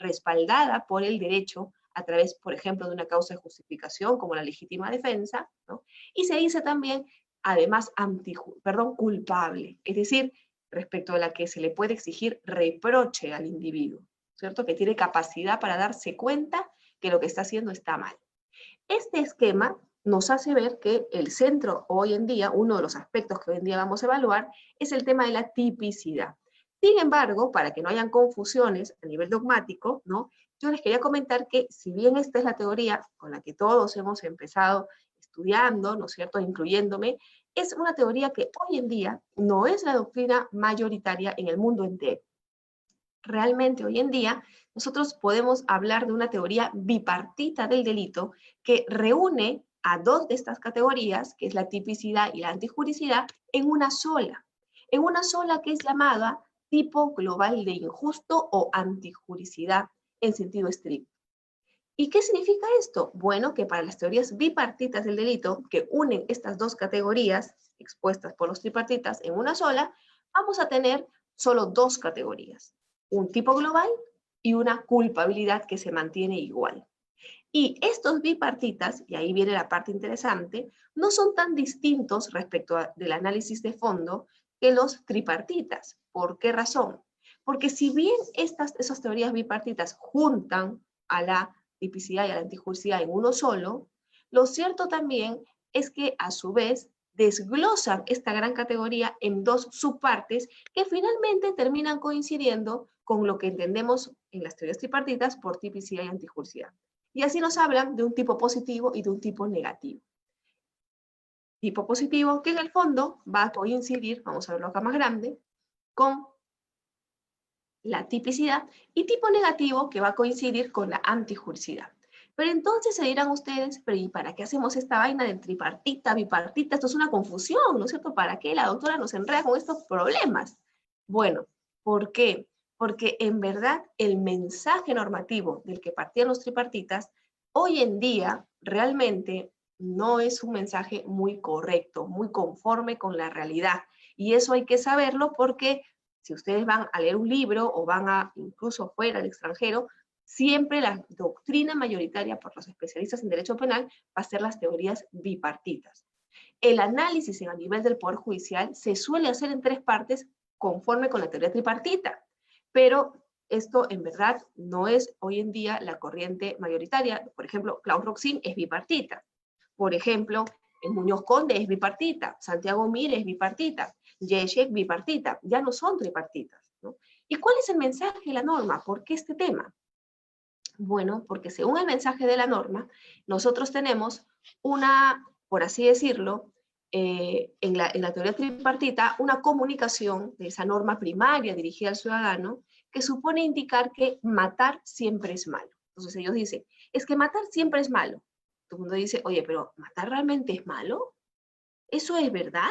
respaldada por el derecho a través, por ejemplo, de una causa de justificación como la legítima defensa, ¿no? Y se dice también, además, culpable, es decir, respecto a la que se le puede exigir reproche al individuo, ¿cierto? Que tiene capacidad para darse cuenta que lo que está haciendo está mal. Este esquema nos hace ver que el centro hoy en día, uno de los aspectos que hoy en día vamos a evaluar, es el tema de la tipicidad. Sin embargo, para que no hayan confusiones a nivel dogmático, ¿no? Yo les quería comentar que si bien esta es la teoría con la que todos hemos empezado estudiando, ¿no es cierto?, incluyéndome, es una teoría que hoy en día no es la doctrina mayoritaria en el mundo entero. Realmente hoy en día nosotros podemos hablar de una teoría bipartita del delito que reúne a dos de estas categorías, que es la tipicidad y la antijuricidad, en una sola que es llamada tipo global de injusto o antijuricidad en sentido estricto. ¿Y qué significa esto? Bueno, que para las teorías bipartitas del delito, que unen estas dos categorías expuestas por los tripartitas en una sola, vamos a tener solo dos categorías, un tipo global y una culpabilidad que se mantiene igual. Y estos bipartitas, y ahí viene la parte interesante, no son tan distintos respecto del análisis de fondo que los tripartitas. ¿Por qué razón? Porque si bien esas teorías bipartitas juntan a la tipicidad y a la antijuricidad en uno solo, lo cierto también es que a su vez desglosan esta gran categoría en dos subpartes que finalmente terminan coincidiendo con lo que entendemos en las teorías tripartitas por tipicidad y antijuricidad. Y así nos hablan de un tipo positivo y de un tipo negativo. Tipo positivo que en el fondo va a coincidir, vamos a verlo acá más grande, con la tipicidad, y tipo negativo que va a coincidir con la antijuricidad. Pero entonces se dirán ustedes, pero ¿y para qué hacemos esta vaina de tripartita, bipartita? Esto es una confusión, ¿no es cierto? ¿Para qué la doctora nos enreda con estos problemas? Bueno, ¿por qué? Porque en verdad el mensaje normativo del que partían los tripartitas, hoy en día realmente no es un mensaje muy correcto, muy conforme con la realidad. Y eso hay que saberlo porque si ustedes van a leer un libro o van a incluso fuera al extranjero, siempre la doctrina mayoritaria por los especialistas en derecho penal va a ser las teorías bipartitas. El análisis a nivel del Poder Judicial se suele hacer en tres partes conforme con la teoría tripartita, pero esto en verdad no es hoy en día la corriente mayoritaria. Por ejemplo, Klaus Roxin es bipartita. Por ejemplo, Muñoz Conde es bipartita, Santiago Mir es bipartita, Zizek bipartita, ya no son tripartitas, ¿no? ¿Y cuál es el mensaje de la norma? ¿Por qué este tema? Bueno, porque según el mensaje de la norma, nosotros tenemos una, por así decirlo, en la teoría tripartita, una comunicación de esa norma primaria dirigida al ciudadano que supone indicar que matar siempre es malo. Entonces ellos dicen, es que matar siempre es malo. Todo el mundo dice, oye, pero ¿matar realmente es malo? ¿Eso es verdad?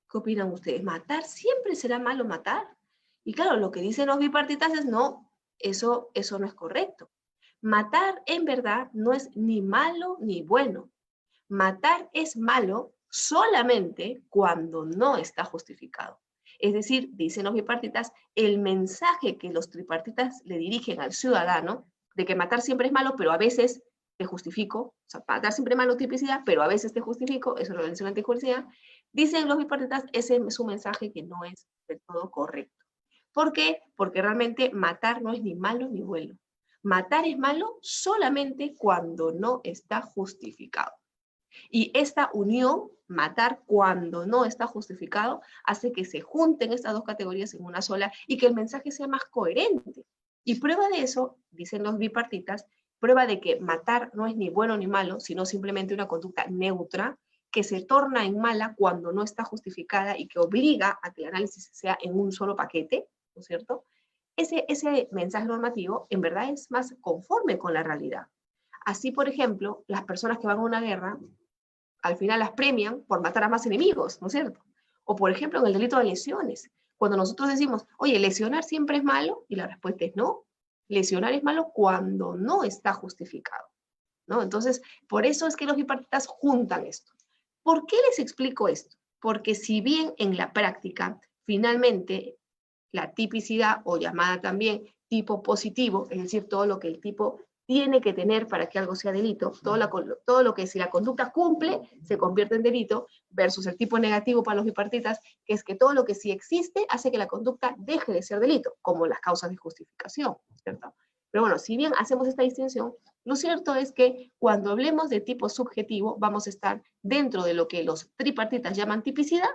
¿Qué opinan ustedes? ¿Matar siempre será malo matar? Y claro, lo que dicen los bipartitas es, no, eso no es correcto. Matar en verdad no es ni malo ni bueno. Matar es malo solamente cuando no está justificado. Es decir, dicen los bipartitas, el mensaje que los tripartitas le dirigen al ciudadano de que matar siempre es malo, pero a veces te justifico, o sea, matar siempre es malo tipicidad, pero a veces te justifico, eso es lo que dice la antijuricidad, dicen los bipartitas, ese es un mensaje que no es del todo correcto. ¿Por qué? Porque realmente matar no es ni malo ni bueno. Matar es malo solamente cuando no está justificado. Y esta unión, matar cuando no está justificado, hace que se junten estas dos categorías en una sola y que el mensaje sea más coherente. Y prueba de eso, dicen los bipartitas, prueba de que matar no es ni bueno ni malo, sino simplemente una conducta neutra que se torna en mala cuando no está justificada y que obliga a que el análisis sea en un solo paquete, ¿no es cierto? Ese mensaje normativo en verdad es más conforme con la realidad. Así, por ejemplo, las personas que van a una guerra al final las premian por matar a más enemigos, ¿no es cierto? O por ejemplo en el delito de lesiones, cuando nosotros decimos, oye, lesionar siempre es malo, y la respuesta es no, lesionar es malo cuando no está justificado, ¿no? Entonces, por eso es que los bipartitas juntan esto. ¿Por qué les explico esto? Porque si bien en la práctica, finalmente, la tipicidad, o llamada también tipo positivo, es decir, todo lo que el tipo tiene que tener para que algo sea delito, todo lo que si la conducta cumple, se convierte en delito, versus el tipo negativo para los bipartitas, que es que todo lo que sí existe hace que la conducta deje de ser delito, como las causas de justificación, ¿cierto? Pero bueno, si bien hacemos esta distinción, lo cierto es que cuando hablemos de tipo subjetivo, vamos a estar dentro de lo que los tripartitas llaman tipicidad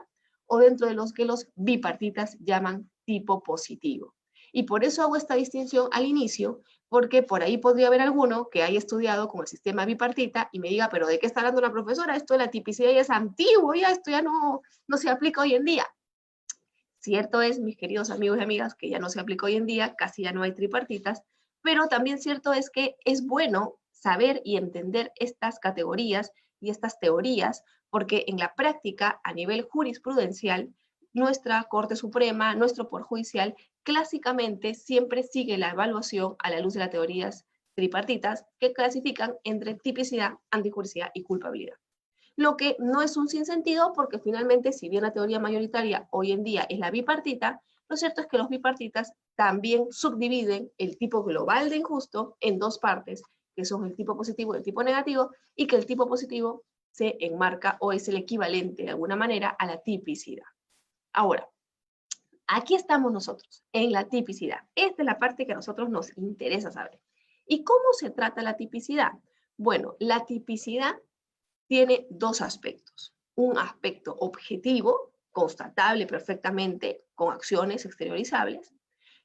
o dentro de los que los bipartitas llaman tipo positivo. Y por eso hago esta distinción al inicio, porque por ahí podría haber alguno que haya estudiado con el sistema bipartita y me diga, pero ¿de qué está hablando la profesora? Esto de la tipicidad ya es antiguo, ya esto ya no se aplica hoy en día. Cierto es, mis queridos amigos y amigas, que ya no se aplica hoy en día, casi ya no hay tripartitas, pero también cierto es que es bueno saber y entender estas categorías y estas teorías, porque en la práctica, a nivel jurisprudencial, nuestra Corte Suprema, nuestro Poder Judicial, clásicamente siempre sigue la evaluación a la luz de las teorías tripartitas que clasifican entre tipicidad, antijuricidad y culpabilidad. Lo que no es un sinsentido porque finalmente, si bien la teoría mayoritaria hoy en día es la bipartita, lo cierto es que los bipartitas también subdividen el tipo global de injusto en dos partes, que son el tipo positivo y el tipo negativo, y que el tipo positivo se enmarca o es el equivalente de alguna manera a la tipicidad. Ahora, aquí estamos nosotros, en la tipicidad. Esta es la parte que a nosotros nos interesa saber. ¿Y cómo se trata la tipicidad? Bueno, la tipicidad tiene dos aspectos. Un aspecto objetivo, constatable perfectamente con acciones exteriorizables,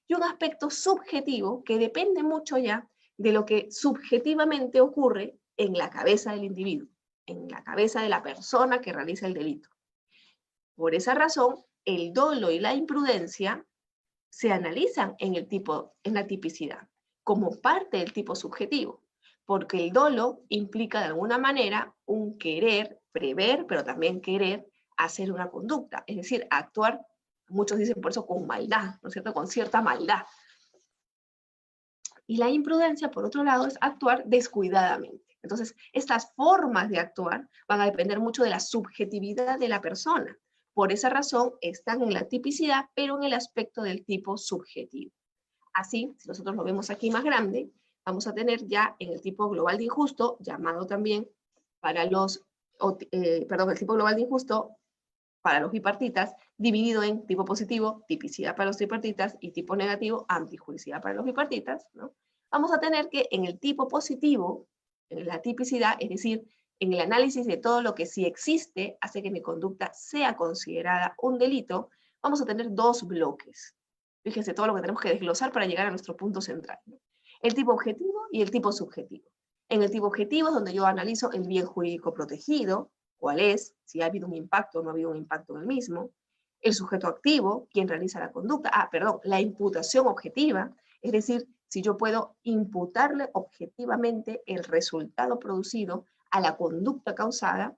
y un aspecto subjetivo que depende mucho ya de lo que subjetivamente ocurre en la cabeza del individuo, en la cabeza de la persona que realiza el delito. Por esa razón, el dolo y la imprudencia se analizan en la tipicidad, como parte del tipo subjetivo, porque el dolo implica de alguna manera un querer prever, pero también querer hacer una conducta, es decir, actuar, muchos dicen por eso con maldad, ¿no es cierto?, con cierta maldad. Y la imprudencia, por otro lado, es actuar descuidadamente. Entonces, estas formas de actuar van a depender mucho de la subjetividad de la persona. Por esa razón, están en la tipicidad, pero en el aspecto del tipo subjetivo. Así, si nosotros lo vemos aquí más grande, vamos a tener ya en el tipo global de injusto, llamado también para los, el tipo global de injusto para los bipartitas, dividido en tipo positivo, tipicidad para los tripartitas, y tipo negativo, antijuricidad para los bipartitas, ¿no? Vamos a tener que en el tipo positivo, en la tipicidad, es decir, en el análisis de todo lo que sí existe hace que mi conducta sea considerada un delito, vamos a tener dos bloques. Fíjense todo lo que tenemos que desglosar para llegar a nuestro punto central, ¿no? El tipo objetivo y el tipo subjetivo. En el tipo objetivo es donde yo analizo el bien jurídico protegido, cuál es, si ha habido un impacto o no ha habido un impacto en el mismo, el sujeto activo, quien realiza la conducta, la imputación objetiva, es decir, si yo puedo imputarle objetivamente el resultado producido a la conducta causada,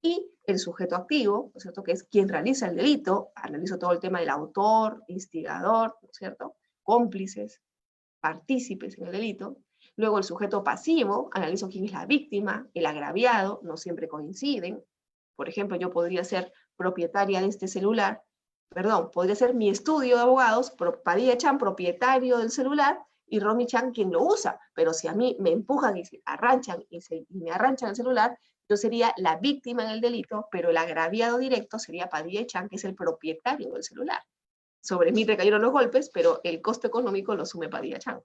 y el sujeto activo, ¿no es cierto?, que es quien realiza el delito, analizo todo el tema del autor, instigador, ¿no es cierto?, cómplices, partícipes en el delito. Luego el sujeto pasivo, analizo quién es la víctima, el agraviado, no siempre coinciden. Por ejemplo, yo podría ser propietaria de este celular, podría ser mi estudio de abogados, Padilla Chan, propietario del celular, y Romy Chan quien lo usa, pero si a mí me empujan y me arranchan el celular, yo sería la víctima en el delito, pero el agraviado directo sería Padilla Chan, que es el propietario del celular. Sobre mí recayeron los golpes, pero el costo económico lo asume Padilla Chan.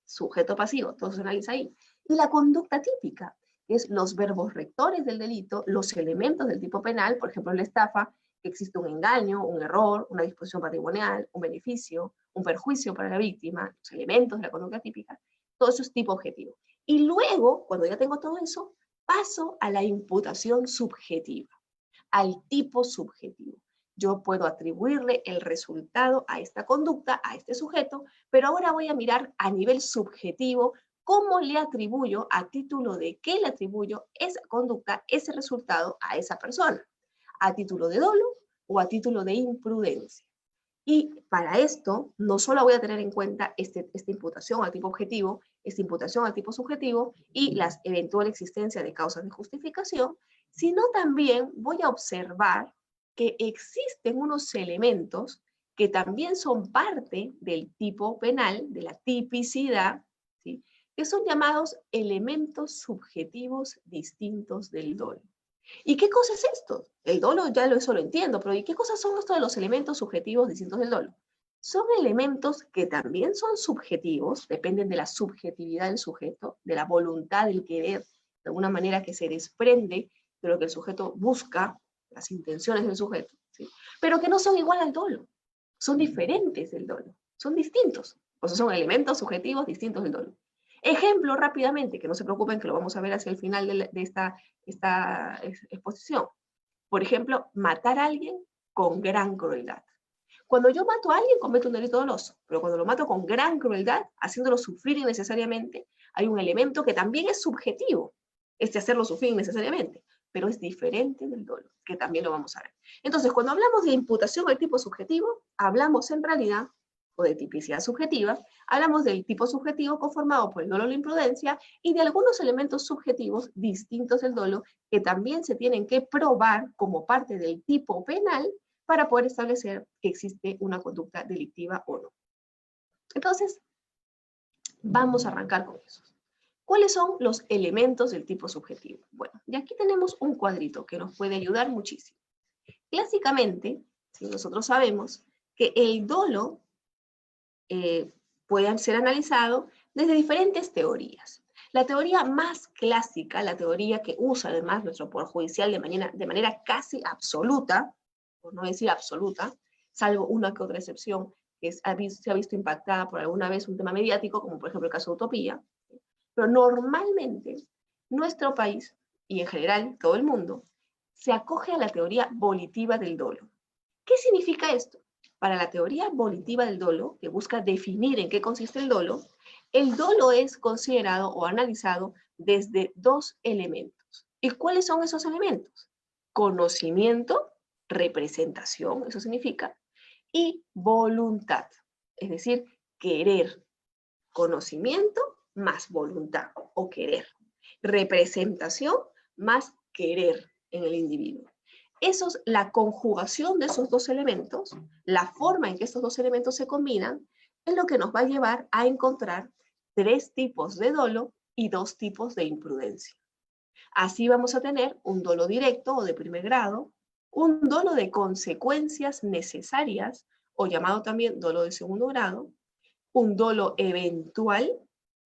Sujeto pasivo, todo se analiza ahí. Y la conducta típica, que es los verbos rectores del delito, los elementos del tipo penal, por ejemplo, en la estafa, que existe un engaño, un error, una disposición patrimonial, un beneficio, un perjuicio para la víctima, los elementos de la conducta típica, todo eso es tipo objetivo. Y luego, cuando ya tengo todo eso, paso a la imputación subjetiva, al tipo subjetivo. Yo puedo atribuirle el resultado a esta conducta, a este sujeto, pero ahora voy a mirar a nivel subjetivo cómo le atribuyo, a título de qué le atribuyo esa conducta, ese resultado a esa persona, a título de dolo o a título de imprudencia. Y para esto, no solo voy a tener en cuenta esta imputación al tipo objetivo, esta imputación al tipo subjetivo y la eventual existencia de causas de justificación, sino también voy a observar que existen unos elementos que también son parte del tipo penal, de la tipicidad, ¿sí? Que son llamados elementos subjetivos distintos del dolo. ¿Y qué cosa es esto? El dolo ya eso lo entiendo, pero ¿y qué cosas son estos de los elementos subjetivos distintos del dolo? Son elementos que también son subjetivos, dependen de la subjetividad del sujeto, de la voluntad del querer, de alguna manera que se desprende de lo que el sujeto busca, las intenciones del sujeto, ¿sí? Pero que no son igual al dolo, son diferentes del dolo, son distintos, o sea, son elementos subjetivos distintos del dolo. Ejemplo rápidamente, que no se preocupen que lo vamos a ver hacia el final de esta exposición. Por ejemplo, matar a alguien con gran crueldad. Cuando yo mato a alguien, cometo un delito doloso, pero cuando lo mato con gran crueldad, haciéndolo sufrir innecesariamente, hay un elemento que también es subjetivo, hacerlo sufrir innecesariamente, pero es diferente del dolo, que también lo vamos a ver. Entonces, cuando hablamos de imputación al tipo subjetivo, hablamos en realidad, o de tipicidad subjetiva, hablamos del tipo subjetivo conformado por el dolo o la imprudencia y de algunos elementos subjetivos distintos del dolo que también se tienen que probar como parte del tipo penal para poder establecer que existe una conducta delictiva o no. Entonces, vamos a arrancar con eso. ¿Cuáles son los elementos del tipo subjetivo? Bueno, y aquí tenemos un cuadrito que nos puede ayudar muchísimo. Clásicamente, si nosotros sabemos que el dolo puede ser analizado desde diferentes teorías. La teoría más clásica, la teoría que usa además nuestro Poder Judicial de manera casi absoluta, por no decir absoluta, salvo una que otra excepción, que se ha visto impactada por alguna vez un tema mediático, como por ejemplo el caso de Utopía, pero normalmente nuestro país, y en general todo el mundo, se acoge a la teoría volitiva del dolo. ¿Qué significa esto? Para la teoría volitiva del dolo, que busca definir en qué consiste el dolo es considerado o analizado desde dos elementos. ¿Y cuáles son esos elementos? Conocimiento, representación, eso significa, y voluntad, es decir, querer. Conocimiento más voluntad o querer. Representación más querer en el individuo. La conjugación de esos dos elementos, la forma en que estos dos elementos se combinan, es lo que nos va a llevar a encontrar tres tipos de dolo y dos tipos de imprudencia. Así vamos a tener un dolo directo o de primer grado, un dolo de consecuencias necesarias, o llamado también dolo de segundo grado, un dolo eventual,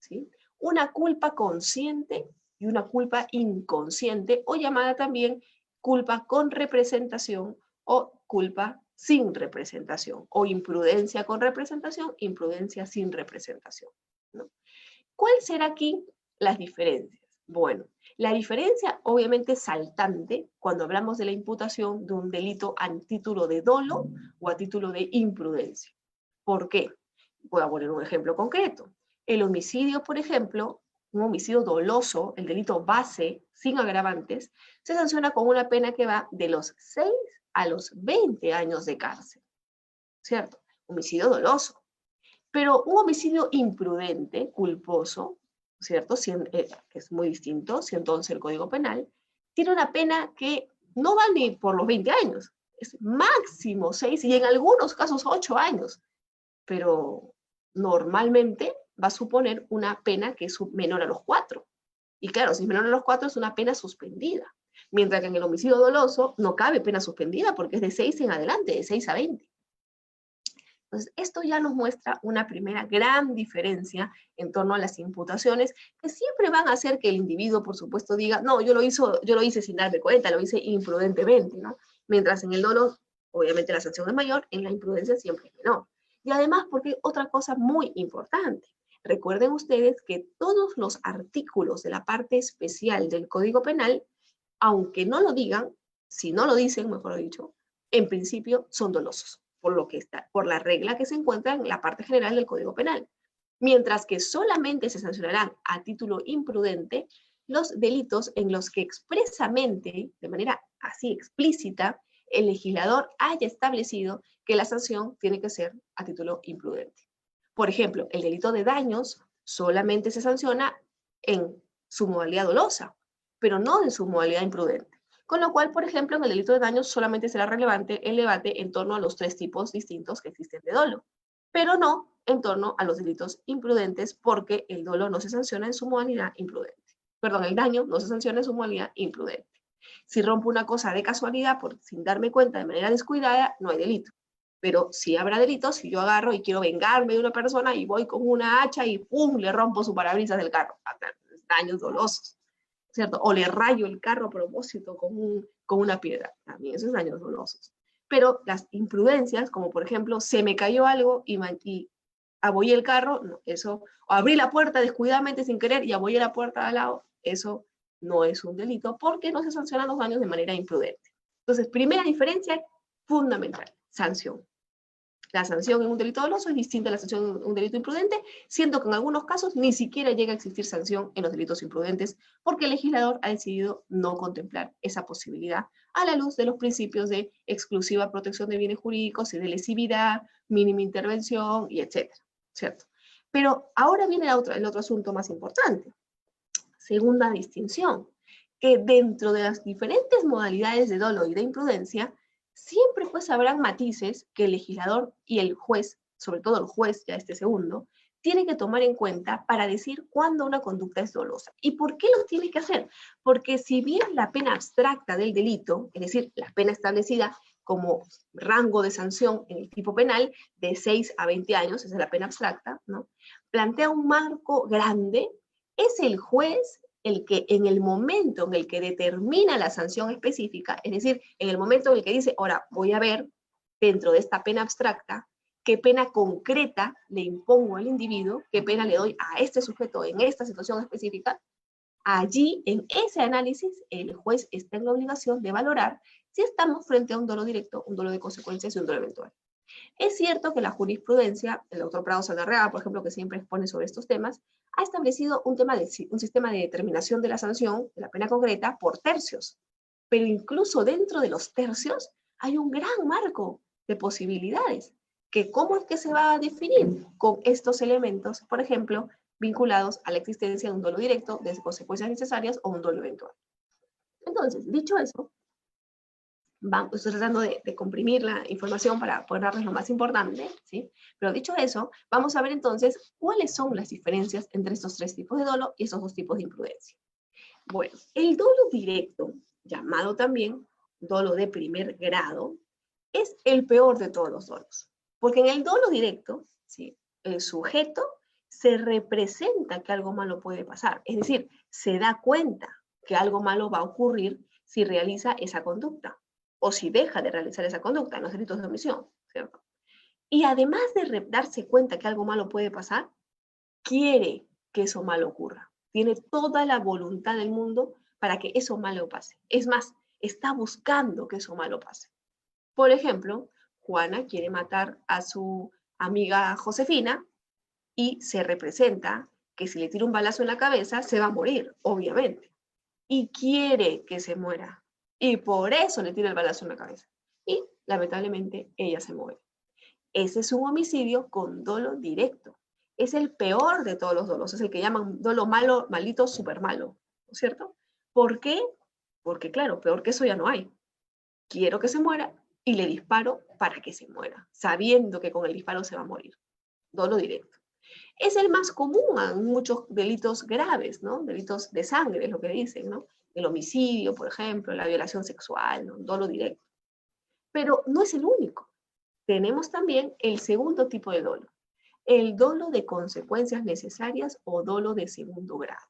¿sí? Una culpa consciente y una culpa inconsciente, o llamada también culpa con representación o culpa sin representación, o imprudencia con representación, imprudencia sin representación, ¿no? ¿Cuál será aquí las diferencias? Bueno, la diferencia obviamente saltante cuando hablamos de la imputación de un delito a título de dolo o a título de imprudencia. ¿Por qué? Voy a poner un ejemplo concreto. El homicidio, por ejemplo, un homicidio doloso, el delito base, sin agravantes, se sanciona con una pena que va de los 6 a los 20 años de cárcel, ¿cierto? Homicidio doloso. Pero un homicidio imprudente, culposo, ¿cierto? Que es muy distinto, 111 el Código Penal, tiene una pena que no va ni por los 20 años, es máximo 6 y en algunos casos 8 años, pero normalmente va a suponer una pena que es menor a los 4. Y claro, si es menor a los 4 es una pena suspendida, mientras que en el homicidio doloso no cabe pena suspendida porque es de 6 en adelante, de 6 a 20. Entonces, esto ya nos muestra una primera gran diferencia en torno a las imputaciones, que siempre van a hacer que el individuo, por supuesto, diga, no, yo lo hice sin darme cuenta, lo hice imprudentemente, ¿no? Mientras en el dolo, obviamente la sanción es mayor, en la imprudencia siempre es menor. Y además, porque otra cosa muy importante, recuerden ustedes que todos los artículos de la parte especial del Código Penal, aunque no lo digan, si no lo dicen, mejor dicho, en principio son dolosos por la regla que se encuentra en la parte general del Código Penal. Mientras que solamente se sancionarán a título imprudente los delitos en los que expresamente, de manera así explícita, el legislador haya establecido que la sanción tiene que ser a título imprudente. Por ejemplo, el delito de daños solamente se sanciona en su modalidad dolosa, pero no en su modalidad imprudente. Con lo cual, por ejemplo, en el delito de daño solamente será relevante el debate en torno a los 3 tipos distintos que existen de dolo, pero no en torno a los delitos imprudentes, porque el dolo no se sanciona en su modalidad imprudente. Perdón, el daño no se sanciona en su modalidad imprudente. Si rompo una cosa de casualidad, sin darme cuenta de manera descuidada, no hay delito. Pero sí habrá delito si yo agarro y quiero vengarme de una persona y voy con una hacha y ¡pum!, le rompo su parabrisas del carro. Daños dolosos, ¿cierto? O le rayo el carro a propósito con una piedra. También esos daños dolosos. Pero las imprudencias, como por ejemplo, se me cayó algo y abollé el carro, no, eso, o abrí la puerta descuidadamente sin querer y abollé la puerta de al lado, eso no es un delito porque no se sancionan los daños de manera imprudente. Entonces, primera diferencia fundamental, sanción. La sanción en un delito doloso es distinta a la sanción en un delito imprudente, siendo que en algunos casos ni siquiera llega a existir sanción en los delitos imprudentes, porque el legislador ha decidido no contemplar esa posibilidad a la luz de los principios de exclusiva protección de bienes jurídicos y de lesividad, mínima intervención y etcétera, ¿cierto? Pero ahora viene el otro asunto más importante. Segunda distinción, que dentro de las diferentes modalidades de dolo y de imprudencia, siempre pues habrán matices que el legislador y el juez, sobre todo el juez, ya este segundo, tiene que tomar en cuenta para decir cuándo una conducta es dolosa. ¿Y por qué lo tiene que hacer? Porque si bien la pena abstracta del delito, es decir, la pena establecida como rango de sanción en el tipo penal de 6 a 20 años, esa es la pena abstracta, ¿no?, plantea un marco grande, es el juez el que en el momento en el que determina la sanción específica, es decir, en el momento en el que dice, ahora voy a ver dentro de esta pena abstracta, qué pena concreta le impongo al individuo, qué pena le doy a este sujeto en esta situación específica. Allí, en ese análisis, el juez está en la obligación de valorar si estamos frente a un dolo directo, un dolo de consecuencias y un dolo eventual. Es cierto que la jurisprudencia, el doctor Prado Saldarriaga, por ejemplo, que siempre expone sobre estos temas, ha establecido un sistema de determinación de la sanción, de la pena concreta, por tercios. Pero incluso dentro de los tercios hay un gran marco de posibilidades. Que ¿cómo es que se va a definir? Con estos elementos, por ejemplo, vinculados a la existencia de un dolo directo, de consecuencias necesarias o un dolo eventual. Entonces, dicho eso, estoy tratando de comprimir la información para poder darles lo más importante, ¿sí? Pero dicho eso, vamos a ver entonces cuáles son las diferencias entre estos 3 tipos de dolo y estos 2 tipos de imprudencia. Bueno, el dolo directo, llamado también dolo de primer grado, es el peor de todos los dolos. Porque en el dolo directo, ¿sí?, el sujeto se representa que algo malo puede pasar. Es decir, se da cuenta que algo malo va a ocurrir si realiza esa conducta o si deja de realizar esa conducta en los delitos de omisión, ¿cierto? Y además de darse cuenta que algo malo puede pasar, quiere que eso malo ocurra. Tiene toda la voluntad del mundo para que eso malo pase. Es más, está buscando que eso malo pase. Por ejemplo, Juana quiere matar a su amiga Josefina y se representa que si le tira un balazo en la cabeza se va a morir, obviamente. Y quiere que se muera. Y por eso le tira el balazo en la cabeza. Y lamentablemente ella se muere. Ese es un homicidio con dolo directo. Es el peor de todos los dolos. Es el que llaman dolo malo, malito, súper malo. ¿No es cierto? ¿Por qué? Porque claro, peor que eso ya no hay. Quiero que se muera y le disparo para que se muera, sabiendo que con el disparo se va a morir. Dolo directo. Es el más común en muchos delitos graves, ¿no? Delitos de sangre, es lo que dicen, ¿no? El homicidio, por ejemplo, la violación sexual, ¿no? Dolo directo. Pero no es el único. Tenemos también el segundo tipo de dolo, el dolo de consecuencias necesarias o dolo de segundo grado.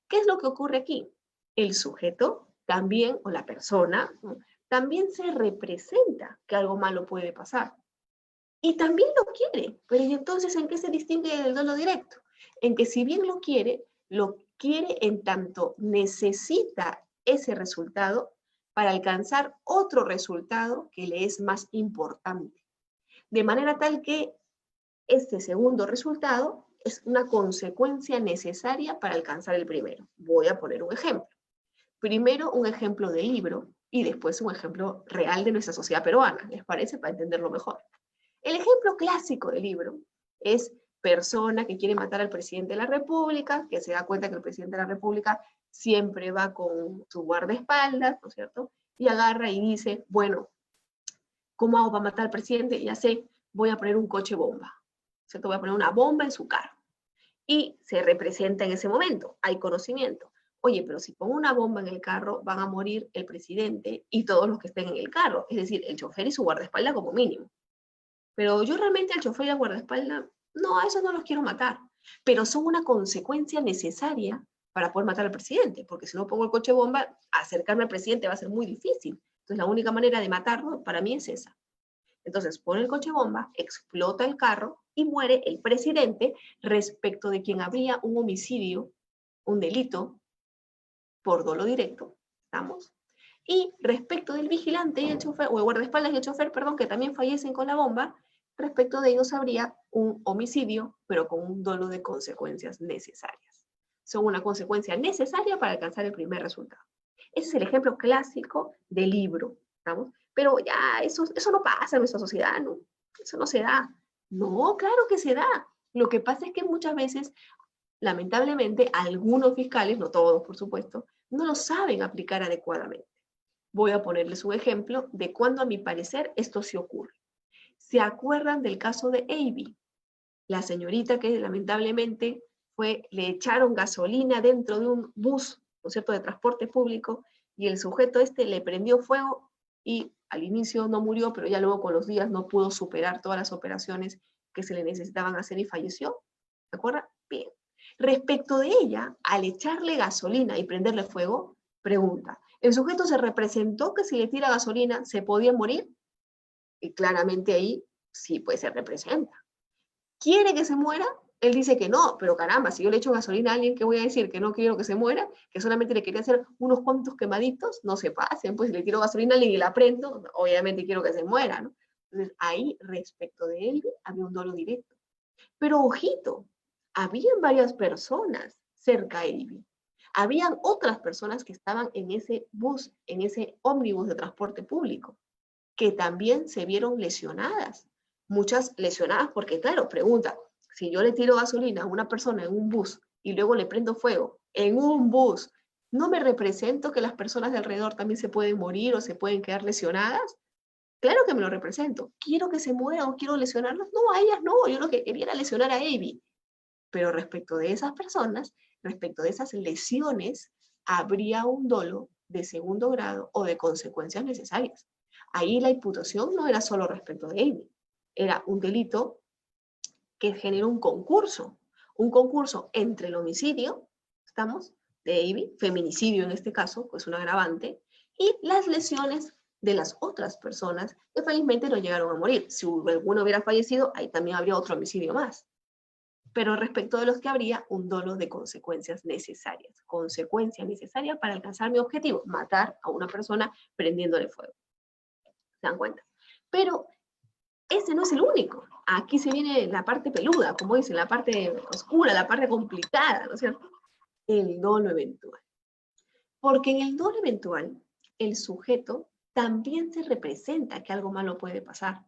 ¿Qué es lo que ocurre aquí? El sujeto también, o la persona, ¿no?, también se representa que algo malo puede pasar. Y también lo quiere, pero ¿y entonces en qué se distingue del dolo directo? En que si bien lo quiere en tanto necesita ese resultado para alcanzar otro resultado que le es más importante. De manera tal que este segundo resultado es una consecuencia necesaria para alcanzar el primero. Voy a poner un ejemplo. Primero un ejemplo de libro y después un ejemplo real de nuestra sociedad peruana. ¿Les parece? Para entenderlo mejor. El ejemplo clásico del libro es persona que quiere matar al presidente de la República, que se da cuenta que el presidente de la República siempre va con su guardaespaldas, ¿no es cierto? Y agarra y dice, bueno, ¿cómo hago para matar al presidente? Ya sé, voy a poner un coche bomba, ¿cierto? Voy a poner una bomba en su carro. Y se representa en ese momento, hay conocimiento. Oye, pero si pongo una bomba en el carro, van a morir el presidente y todos los que estén en el carro, es decir, el chofer y su guardaespaldas como mínimo. Pero yo realmente al chofer y al guardaespaldas, no, a esos no los quiero matar, pero son una consecuencia necesaria para poder matar al presidente, porque si no pongo el coche bomba, acercarme al presidente va a ser muy difícil. Entonces la única manera de matarlo para mí es esa. Entonces pone el coche bomba, explota el carro y muere el presidente respecto de quien habría un homicidio, un delito por dolo directo, ¿estamos? Y respecto del vigilante y el chofer, o el guardaespaldas y el chofer, perdón, que también fallecen con la bomba, respecto de ellos habría un homicidio, pero con un dolo de consecuencias necesarias. Son una consecuencia necesaria para alcanzar el primer resultado. Ese es el ejemplo clásico del libro, ¿estamos? Pero ya eso no pasa en nuestra sociedad, ¿no? Eso no se da. No, claro que se da. Lo que pasa es que muchas veces, lamentablemente, algunos fiscales, no todos por supuesto, no lo saben aplicar adecuadamente. Voy a ponerles un ejemplo de cuando a mi parecer esto se ocurre. ¿Se acuerdan del caso de Avi? La señorita que lamentablemente le echaron gasolina dentro de un bus, ¿no es cierto?, de transporte público, y el sujeto le prendió fuego y al inicio no murió, pero ya luego con los días no pudo superar todas las operaciones que se le necesitaban hacer y falleció. ¿Se acuerdan? Bien. Respecto de ella, al echarle gasolina y prenderle fuego, pregunta, ¿el sujeto se representó que si le tira gasolina se podía morir? Y claramente ahí sí, pues se representa. ¿Quiere que se muera? Él dice que no, pero caramba, si yo le echo gasolina a alguien, ¿qué voy a decir? Que no quiero que se muera, que solamente le quería hacer unos cuantos quemaditos, no se pasen, pues si le tiro gasolina a alguien y la prendo, obviamente quiero que se muera, ¿no? Entonces ahí, respecto de él, había un dolo directo. Pero ojito, habían varias personas cerca de Ivy. Habían otras personas que estaban en ese bus, en ese ómnibus de transporte público, que también se vieron lesionadas. Muchas lesionadas porque, claro, pregunta, si yo le tiro gasolina a una persona en un bus y luego le prendo fuego en un bus, ¿no me represento que las personas de alrededor también se pueden morir o se pueden quedar lesionadas? Claro que me lo represento. ¿Quiero que se mueran o quiero lesionarlas? No, a ellas no. Yo lo que quería era lesionar a Abby. Pero respecto de esas personas, respecto de esas lesiones, habría un dolo de segundo grado o de consecuencias necesarias. Ahí la imputación no era solo respecto de Abby, era un delito que generó un concurso entre el homicidio, ¿estamos? De Abby, feminicidio en este caso, pues un agravante, y las lesiones de las otras personas que felizmente no llegaron a morir. Si alguno hubiera fallecido, ahí también habría otro homicidio más. Pero respecto de los que habría un dolo de consecuencias necesarias. Consecuencia necesaria para alcanzar mi objetivo, matar a una persona prendiéndole fuego. ¿Se dan cuenta? Pero ese no es el único. Aquí se viene la parte peluda, como dicen, la parte oscura, la parte complicada, ¿no es cierto? El dolo eventual. Porque en el dolo eventual, el sujeto también se representa que algo malo puede pasar.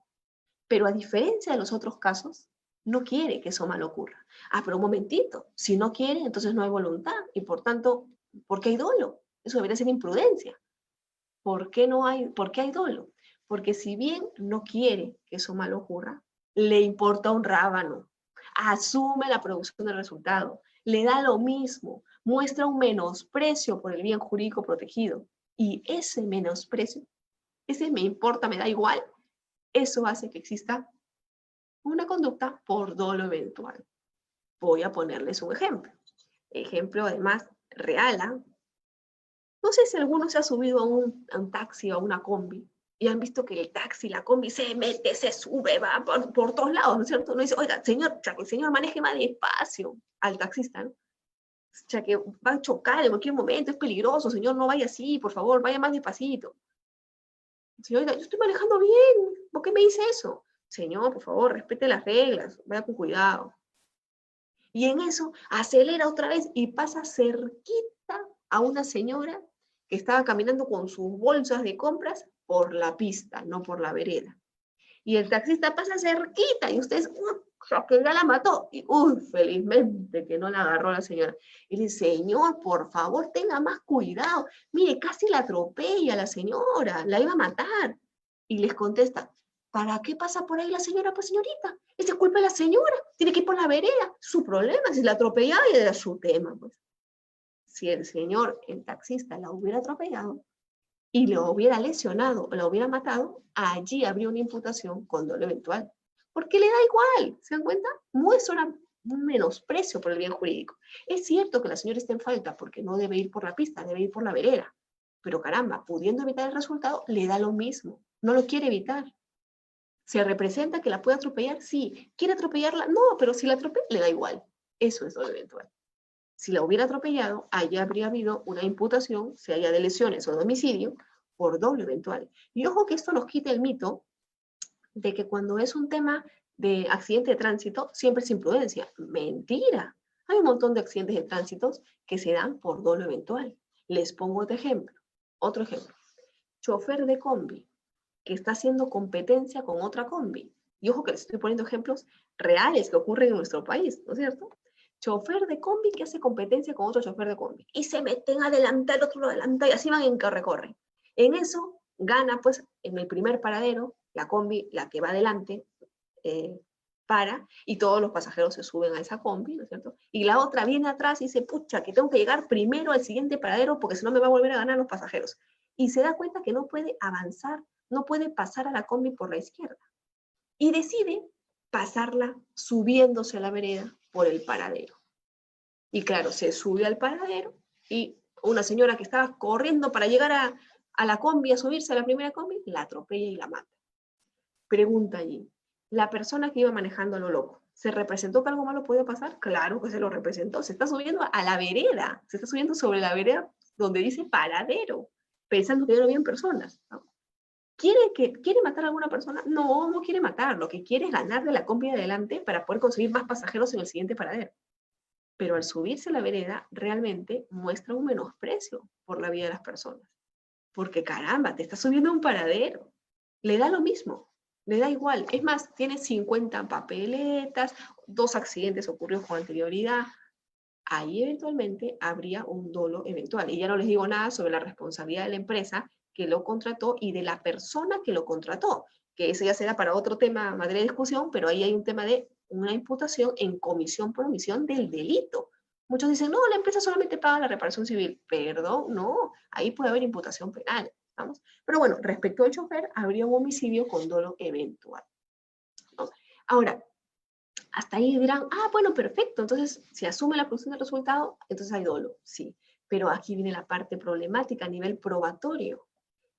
Pero a diferencia de los otros casos, no quiere que eso malo ocurra. Ah, pero un momentito, si no quiere, entonces no hay voluntad. Y por tanto, ¿por qué hay dolo? Eso debería ser imprudencia. ¿Por qué hay dolo? Porque si bien no quiere que eso malo ocurra, le importa un rábano. Asume la producción del resultado. Le da lo mismo. Muestra un menosprecio por el bien jurídico protegido. Y ese menosprecio, ese me importa, me da igual, eso hace que exista una conducta por dolo eventual. Voy a ponerles un ejemplo. Ejemplo además real. No sé si alguno se ha subido a un taxi o a una combi y han visto que el taxi, la combi se mete, se sube, va por todos lados, ¿no es cierto? No dice, oiga, señor, que el señor maneje más despacio al taxista, ¿no? O sea, que va a chocar en cualquier momento, es peligroso, señor, no vaya así, por favor, vaya más despacito. Señor, oiga, yo estoy manejando bien, ¿por qué me dice eso? Señor, por favor, respete las reglas, vaya con cuidado. Y en eso acelera otra vez y pasa cerquita a una señora que estaba caminando con sus bolsas de compras por la pista, no por la vereda. Y el taxista pasa cerquita y ustedes o sea, que ya la mató. Y, uy, felizmente que no la agarró la señora. Y le dice, señor, por favor, tenga más cuidado. Mire, casi la atropella la señora, la iba a matar. Y les contesta, ¿para qué pasa por ahí la señora? Pues señorita, es culpa de la señora, tiene que ir por la vereda. Su problema, si la atropellaba era su tema. Pues. Si el señor, el taxista, la hubiera atropellado y lo hubiera lesionado o la hubiera matado, allí habría una imputación con dolo eventual. Porque le da igual, ¿se dan cuenta? Muestra un menosprecio por el bien jurídico. Es cierto que la señora está en falta porque no debe ir por la pista, debe ir por la vereda. Pero caramba, pudiendo evitar el resultado, le da lo mismo. No lo quiere evitar. ¿Se representa que la puede atropellar? Sí. ¿Quiere atropellarla? No, pero si la atropella, le da igual. Eso es dolo eventual. Si la hubiera atropellado, allá habría habido una imputación, se haya de lesiones o de homicidio, por dolo eventual. Y ojo que esto nos quita el mito de que cuando es un tema de accidente de tránsito, siempre es imprudencia. Mentira. Hay un montón de accidentes de tránsito que se dan por dolo eventual. Les pongo otro ejemplo. Otro ejemplo. Chofer de combi que está haciendo competencia con otra combi. Y ojo que les estoy poniendo ejemplos reales que ocurren en nuestro país, ¿no es cierto? Chofer de combi que hace competencia con otro chofer de combi. Y se meten adelante, el otro lo adelanta y así van en que recorren. En eso gana, pues, en el primer paradero, la combi, la que va adelante, para, y todos los pasajeros se suben a esa combi, ¿no es cierto? Y la otra viene atrás y dice, pucha, que tengo que llegar primero al siguiente paradero porque si no me va a volver a ganar los pasajeros. Y se da cuenta que no puede avanzar, no puede pasar a la combi por la izquierda. Y decide pasarla subiéndose a la vereda por el paradero. Y claro, se sube al paradero y una señora que estaba corriendo para llegar a la combi, a subirse a la primera combi, la atropella y la mata. Pregunta allí, la persona que iba manejando a lo loco, ¿se representó que algo malo podía pasar? Claro que se lo representó, se está subiendo a la vereda, se está subiendo sobre la vereda donde dice paradero, pensando que ya no habían personas, ¿no? ¿Quiere matar a alguna persona? No, no quiere matar, lo que quiere es ganar de la combi de adelante para poder conseguir más pasajeros en el siguiente paradero. Pero al subirse a la vereda, realmente muestra un menosprecio por la vida de las personas. Porque caramba, te está subiendo a un paradero. Le da lo mismo, le da igual. Es más, tiene 50 papeletas, 2 accidentes ocurridos con anterioridad. Ahí eventualmente habría un dolo eventual. Y ya no les digo nada sobre la responsabilidad de la empresa que lo contrató y de la persona que lo contrató, que eso ya será para otro tema, materia de discusión, pero ahí hay un tema de una imputación en comisión por omisión del delito. Muchos dicen, no, la empresa solamente paga la reparación civil. Perdón, no, ahí puede haber imputación penal. ¿Vamos? Pero bueno, respecto al chofer, habría un homicidio con dolo eventual, ¿no? Ahora, hasta ahí dirán, ah, bueno, perfecto, entonces si asume la producción del resultado, entonces hay dolo, sí. Pero aquí viene la parte problemática a nivel probatorio.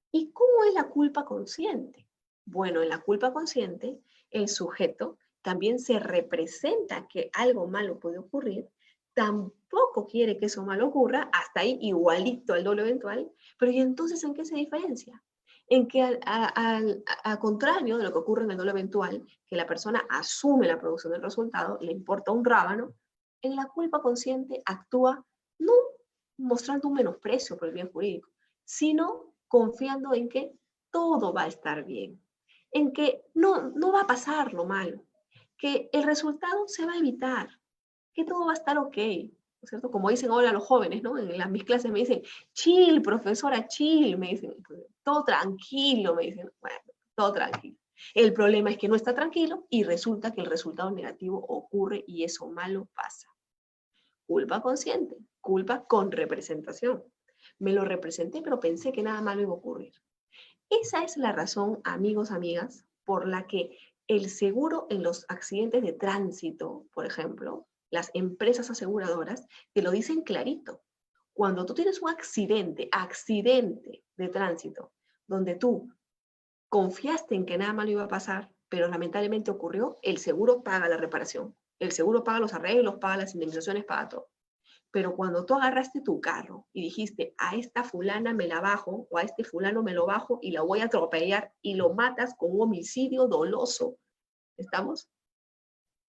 ¿Y cómo es la culpa consciente? Bueno, en la culpa consciente, el sujeto también se representa que algo malo puede ocurrir, tampoco quiere que eso malo ocurra, hasta ahí igualito al dolo eventual, pero ¿y entonces en qué se diferencia? En que al contrario de lo que ocurre en el dolo eventual, que la persona asume la producción del resultado, le importa un rábano, en la culpa consciente actúa no mostrando un menosprecio por el bien jurídico, sino confiando en que todo va a estar bien, en que no va a pasar lo malo, que el resultado se va a evitar, que todo va a estar ok, ¿no es cierto? Como dicen ahora los jóvenes, ¿no? En mis clases me dicen, chill, profesora, chill, me dicen, todo tranquilo, me dicen, bueno, todo tranquilo. El problema es que no está tranquilo y resulta que el resultado negativo ocurre y eso malo pasa. Culpa consciente, culpa con representación. Me lo representé, pero pensé que nada malo iba a ocurrir. Esa es la razón, amigos, amigas, por la que el seguro en los accidentes de tránsito, por ejemplo, las empresas aseguradoras te lo dicen clarito. Cuando tú tienes un accidente de tránsito, donde tú confiaste en que nada malo iba a pasar, pero lamentablemente ocurrió, el seguro paga la reparación. El seguro paga los arreglos, paga las indemnizaciones, paga todo. Pero cuando tú agarraste tu carro y dijiste, a esta fulana me la bajo, o a este fulano me lo bajo y la voy a atropellar y lo matas con un homicidio doloso, ¿estamos?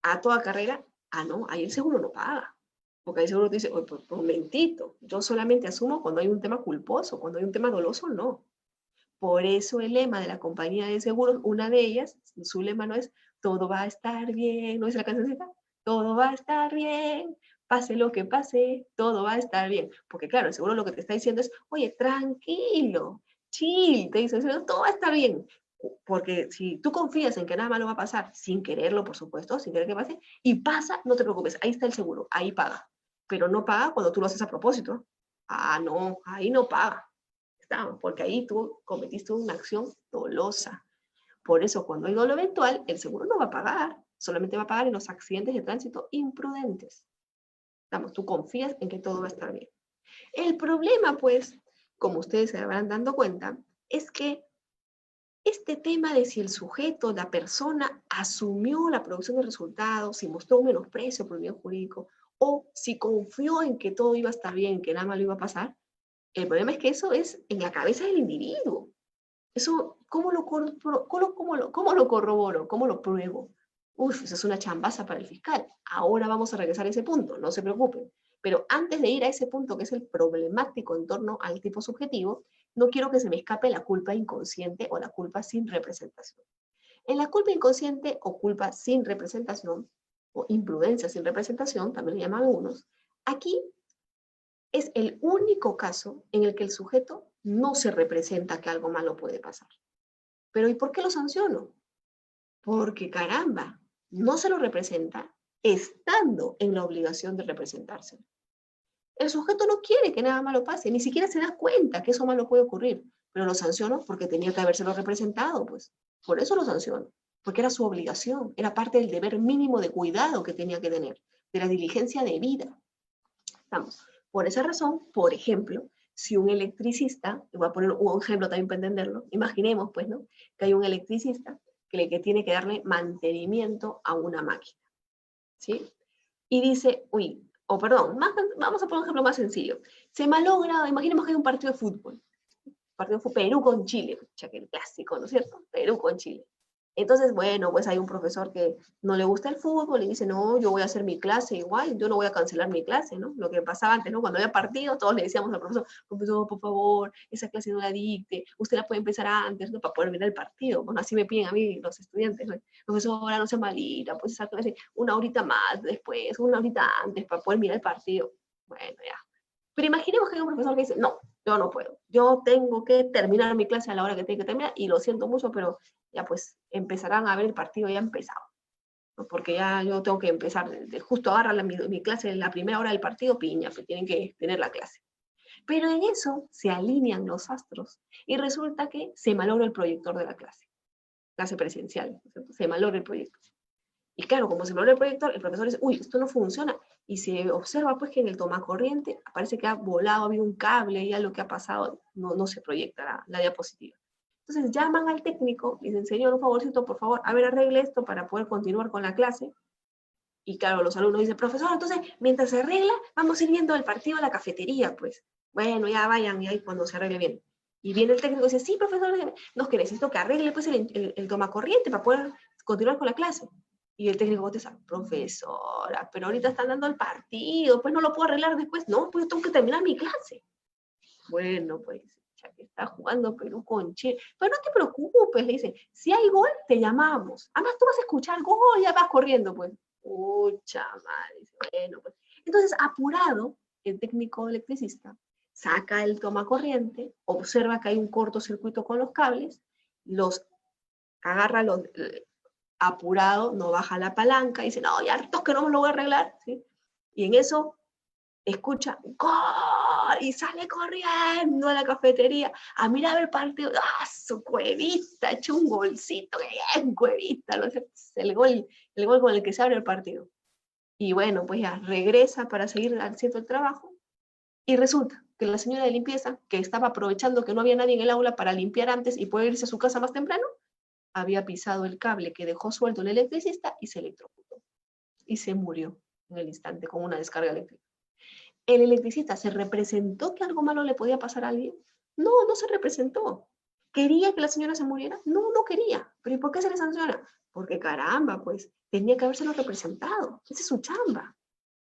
A toda carrera, no, ahí el seguro no paga. Porque ahí el seguro te dice, oye, pues, un momentito, yo solamente asumo cuando hay un tema culposo, cuando hay un tema doloso, no. Por eso el lema de la compañía de seguros, una de ellas, su lema no es todo va a estar bien, ¿no es la cancioncita? Todo va a estar bien, pase lo que pase, todo va a estar bien. Porque claro, seguro lo que te está diciendo es, oye, tranquilo, chill, te dice, todo va a estar bien. Porque si tú confías en que nada malo va a pasar, sin quererlo, por supuesto, sin querer que pase, y pasa, no te preocupes, ahí está el seguro, ahí paga. Pero no paga cuando tú lo haces a propósito. Ah, no, ahí no paga. Está, porque ahí tú cometiste una acción dolosa. Por eso, cuando hay dolo eventual, el seguro no va a pagar, solamente va a pagar en los accidentes de tránsito imprudentes. Vamos, tú confías en que todo va a estar bien. El problema, pues, como ustedes se habrán dado cuenta, es que este tema de si el sujeto, la persona, asumió la producción de resultados, si mostró un menosprecio por el bien jurídico, o si confió en que todo iba a estar bien, que nada malo iba a pasar, el problema es que eso es en la cabeza del individuo. Eso, ¿cómo lo corroboro? ¿Cómo lo pruebo? Uf, eso es una chambaza para el fiscal. Ahora vamos a regresar a ese punto, no se preocupen. Pero antes de ir a ese punto que es el problemático en torno al tipo subjetivo, no quiero que se me escape la culpa inconsciente o la culpa sin representación. En la culpa inconsciente o culpa sin representación, o imprudencia sin representación, también le llaman algunos, aquí es el único caso en el que el sujeto no se representa que algo malo puede pasar. Pero ¿y por qué lo sanciono? Porque caramba, no se lo representa estando en la obligación de representarse. El sujeto no quiere que nada malo pase, ni siquiera se da cuenta que eso malo puede ocurrir, pero lo sanciono porque tenía que habérselo representado, pues. Por eso lo sanciono, porque era su obligación, era parte del deber mínimo de cuidado que tenía que tener, de la diligencia debida. Estamos. Por esa razón, por ejemplo, si un electricista, voy a poner un ejemplo también para entenderlo, imaginemos pues, ¿no? Que hay un electricista que tiene que darle mantenimiento a una máquina, ¿sí? Y dice, uy, o perdón, vamos a poner un ejemplo más sencillo. Se malogra, imaginemos que hay un partido de fútbol, Perú con Chile, ya que el clásico, ¿no es cierto? Perú con Chile. Entonces, bueno, pues hay un profesor que no le gusta el fútbol y dice, no, yo voy a hacer mi clase igual, yo no voy a cancelar mi clase, ¿no? Lo que pasaba antes, ¿no? Cuando había partido, todos le decíamos al profesor, profesor, por favor, esa clase no la dicte, usted la puede empezar antes, ¿no? Para poder mirar el partido. Bueno, así me piden a mí los estudiantes, ¿no? Profesora, no se malita, pues esa clase una horita más después, una horita antes, para poder mirar el partido. Bueno, ya. Pero imaginemos que hay un profesor que dice, no, yo no puedo, yo tengo que terminar mi clase a la hora que tengo que terminar, y lo siento mucho, pero ya pues empezarán a ver el partido ya empezado, ¿no? Porque ya yo tengo que empezar, justo agarrar mi clase en la primera hora del partido, piña, pues tienen que tener la clase. Pero en eso se alinean los astros y resulta que se malogra el proyector de la clase presencial, ¿no? Se malogra el proyector. Y claro, como se malogra el proyector, el profesor dice, uy, esto no funciona. Y se observa pues que en el tomacorriente parece que ha volado, ha habido un cable y ya lo que ha pasado, no se proyecta la diapositiva. Entonces llaman al técnico, dicen, señor, un favorcito, por favor, a ver, arregle esto para poder continuar con la clase. Y claro, los alumnos dicen, profesor, entonces, mientras se arregla, vamos a ir viendo el partido a la cafetería, pues. Bueno, ya vayan, y ahí cuando se arregle bien. Y viene el técnico y dice, sí, profesor, no, es que necesito que arregle pues el tomacorriente para poder continuar con la clase. Y el técnico contesta, profesora, pero ahorita están dando el partido, pues no lo puedo arreglar después. No, pues tengo que terminar mi clase. Bueno, pues ya que está jugando Perú con Chile. Pero no te preocupes, le dice, si hay gol, te llamamos. Además, tú vas a escuchar gol, ya vas corriendo, pues. Pucha madre, dice, bueno, pues. Entonces, apurado, el técnico electricista saca el tomacorriente, observa que hay un cortocircuito con los cables, los agarra, apurado, no baja la palanca, dice, no, ya hartos que no me lo voy a arreglar, ¿sí? Y en eso escucha ¡gol! Y sale corriendo a la cafetería a mirar el partido. ¡Ah, su cuevita! Echó un golcito, bien cuevita, ¿no? Es el gol con el que se abre el partido. Y bueno, pues ya regresa para seguir haciendo el trabajo. Y resulta que la señora de limpieza, que estaba aprovechando que no había nadie en el aula para limpiar antes y poder irse a su casa más temprano, había pisado el cable que dejó suelto el electricista y se electrocutó. Y se murió en el instante con una descarga eléctrica. ¿El electricista se representó que algo malo le podía pasar a alguien? No, no se representó. ¿Quería que la señora se muriera? No, no quería. ¿Pero y por qué se le sanciona? Porque caramba, pues, tenía que habérselo representado. Esa es su chamba.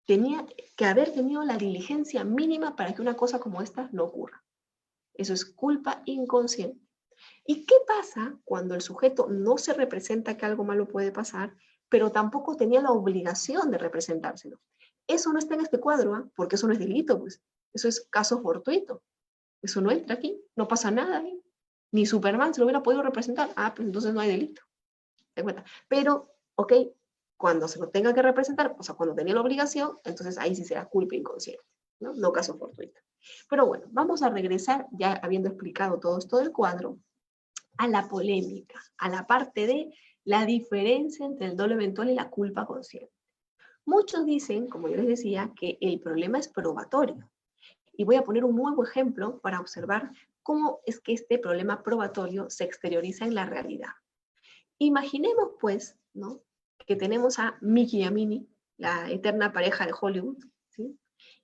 Tenía que haber tenido la diligencia mínima para que una cosa como esta no ocurra. Eso es culpa inconsciente. ¿Y qué pasa cuando el sujeto no se representa que algo malo puede pasar, pero tampoco tenía la obligación de representárselo? Eso no está en este cuadro, ¿eh? Porque eso no es delito, pues. Eso es caso fortuito. Eso no entra aquí, no pasa nada ahí. Ni Superman se lo hubiera podido representar. Ah, pues entonces no hay delito. ¿Te cuenta? Pero, ok, cuando se lo tenga que representar, o sea, cuando tenía la obligación, entonces ahí sí será culpa inconsciente, ¿no? No caso fortuito. Pero bueno, vamos a regresar, ya habiendo explicado todo esto del cuadro, a la polémica, a la parte de la diferencia entre el dolo eventual y la culpa consciente. Muchos dicen, como yo les decía, que el problema es probatorio. Y voy a poner un nuevo ejemplo para observar cómo es que este problema probatorio se exterioriza en la realidad. Imaginemos, pues, ¿no?, que tenemos a Mickey y a Minnie, la eterna pareja de Hollywood, ¿sí?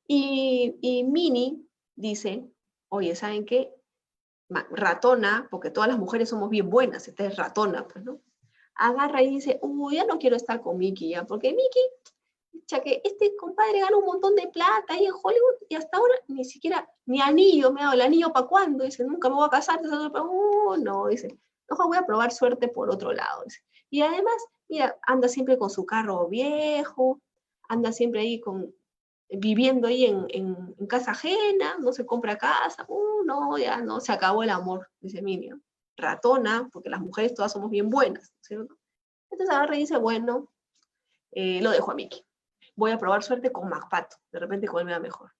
Y Minnie dice, oye, ¿saben qué? Ratona, porque todas las mujeres somos bien buenas, esta es ratona, pues, ¿no? Agarra y dice, uy, ya no quiero estar con Mickey ya, porque Mickey, ya que este compadre gana un montón de plata ahí en Hollywood y hasta ahora ni siquiera, ni anillo me ha dado, ¿el anillo para cuándo? Dice, nunca me voy a casar, no, dice, mejor voy a probar suerte por otro lado, dice. Y además, mira, anda siempre con su carro viejo, anda siempre ahí viviendo ahí en casa ajena, no se compra casa, no, ya no, se acabó el amor, dice Miriam. Ratona, porque las mujeres todas somos bien buenas, ¿cierto? Entonces agarra y dice, bueno, lo dejo a Mickey. Voy a probar suerte con McPato, de repente con él me va mejor.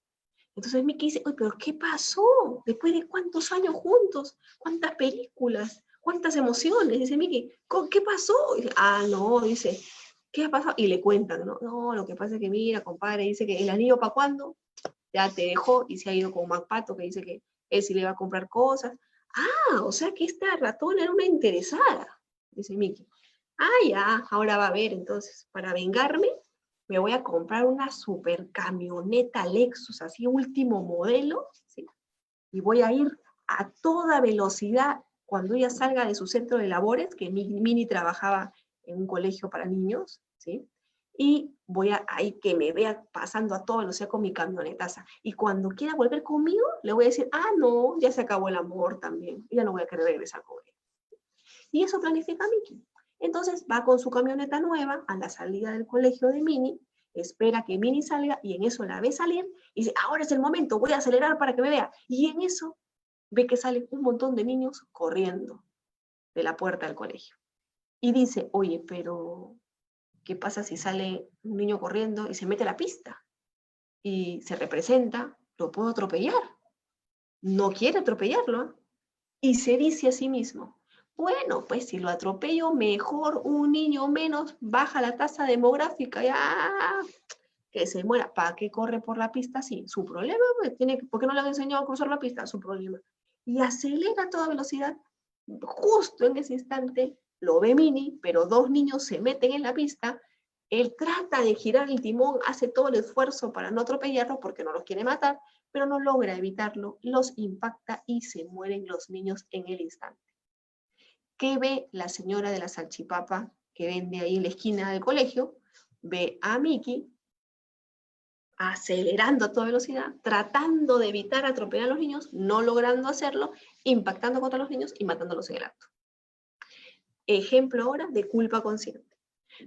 Entonces Mickey dice, oye, pero ¿qué pasó? Después de cuántos años juntos, cuántas películas, cuántas emociones, dice Mickey, ¿qué pasó? Dice, no, dice, ¿qué ha pasado? Y le cuentan, ¿no? No, lo que pasa es que mira, compadre, dice que el anillo para cuándo, ya te dejó y se ha ido con McPato, que dice que él sí le va a comprar cosas. O sea que esta ratona era una interesada, dice Mickey. Ya, ahora va a ver, entonces, para vengarme, me voy a comprar una super camioneta Lexus, así último modelo, ¿sí? Y voy a ir a toda velocidad cuando ella salga de su centro de labores, que Minnie trabajaba en un colegio para niños, ¿sí? Y voy a ahí que me vea pasando a toda velocidad con mi camionetaza. Y cuando quiera volver conmigo, le voy a decir, no, ya se acabó el amor también, ya no voy a querer regresar con él. Y eso planifica Mickey. Entonces va con su camioneta nueva a la salida del colegio de Minnie, espera que Minnie salga y en eso la ve salir y dice, ahora es el momento, voy a acelerar para que me vea. Y en eso ve que salen un montón de niños corriendo de la puerta del colegio. Y dice, oye, pero ¿qué pasa si sale un niño corriendo y se mete a la pista? Y se representa, lo puedo atropellar. No quiere atropellarlo, ¿eh? Y se dice a sí mismo, bueno, pues si lo atropello, mejor un niño menos, baja la tasa demográfica, ya que se muera. ¿Para qué corre por la pista? Sí, su problema, pues, ¿por qué no le han enseñado a cruzar la pista? Su problema. Y acelera a toda velocidad. Justo en ese instante lo ve Minnie, pero dos niños se meten en la pista. Él trata de girar el timón, hace todo el esfuerzo para no atropellarlo porque no los quiere matar, pero no logra evitarlo, los impacta y se mueren los niños en el instante. ¿Qué ve la señora de la salchipapa que vende ahí en la esquina del colegio? Ve a Mickey acelerando a toda velocidad, tratando de evitar atropellar a los niños, no logrando hacerlo, impactando contra los niños y matándolos en el acto. Ejemplo ahora de culpa consciente.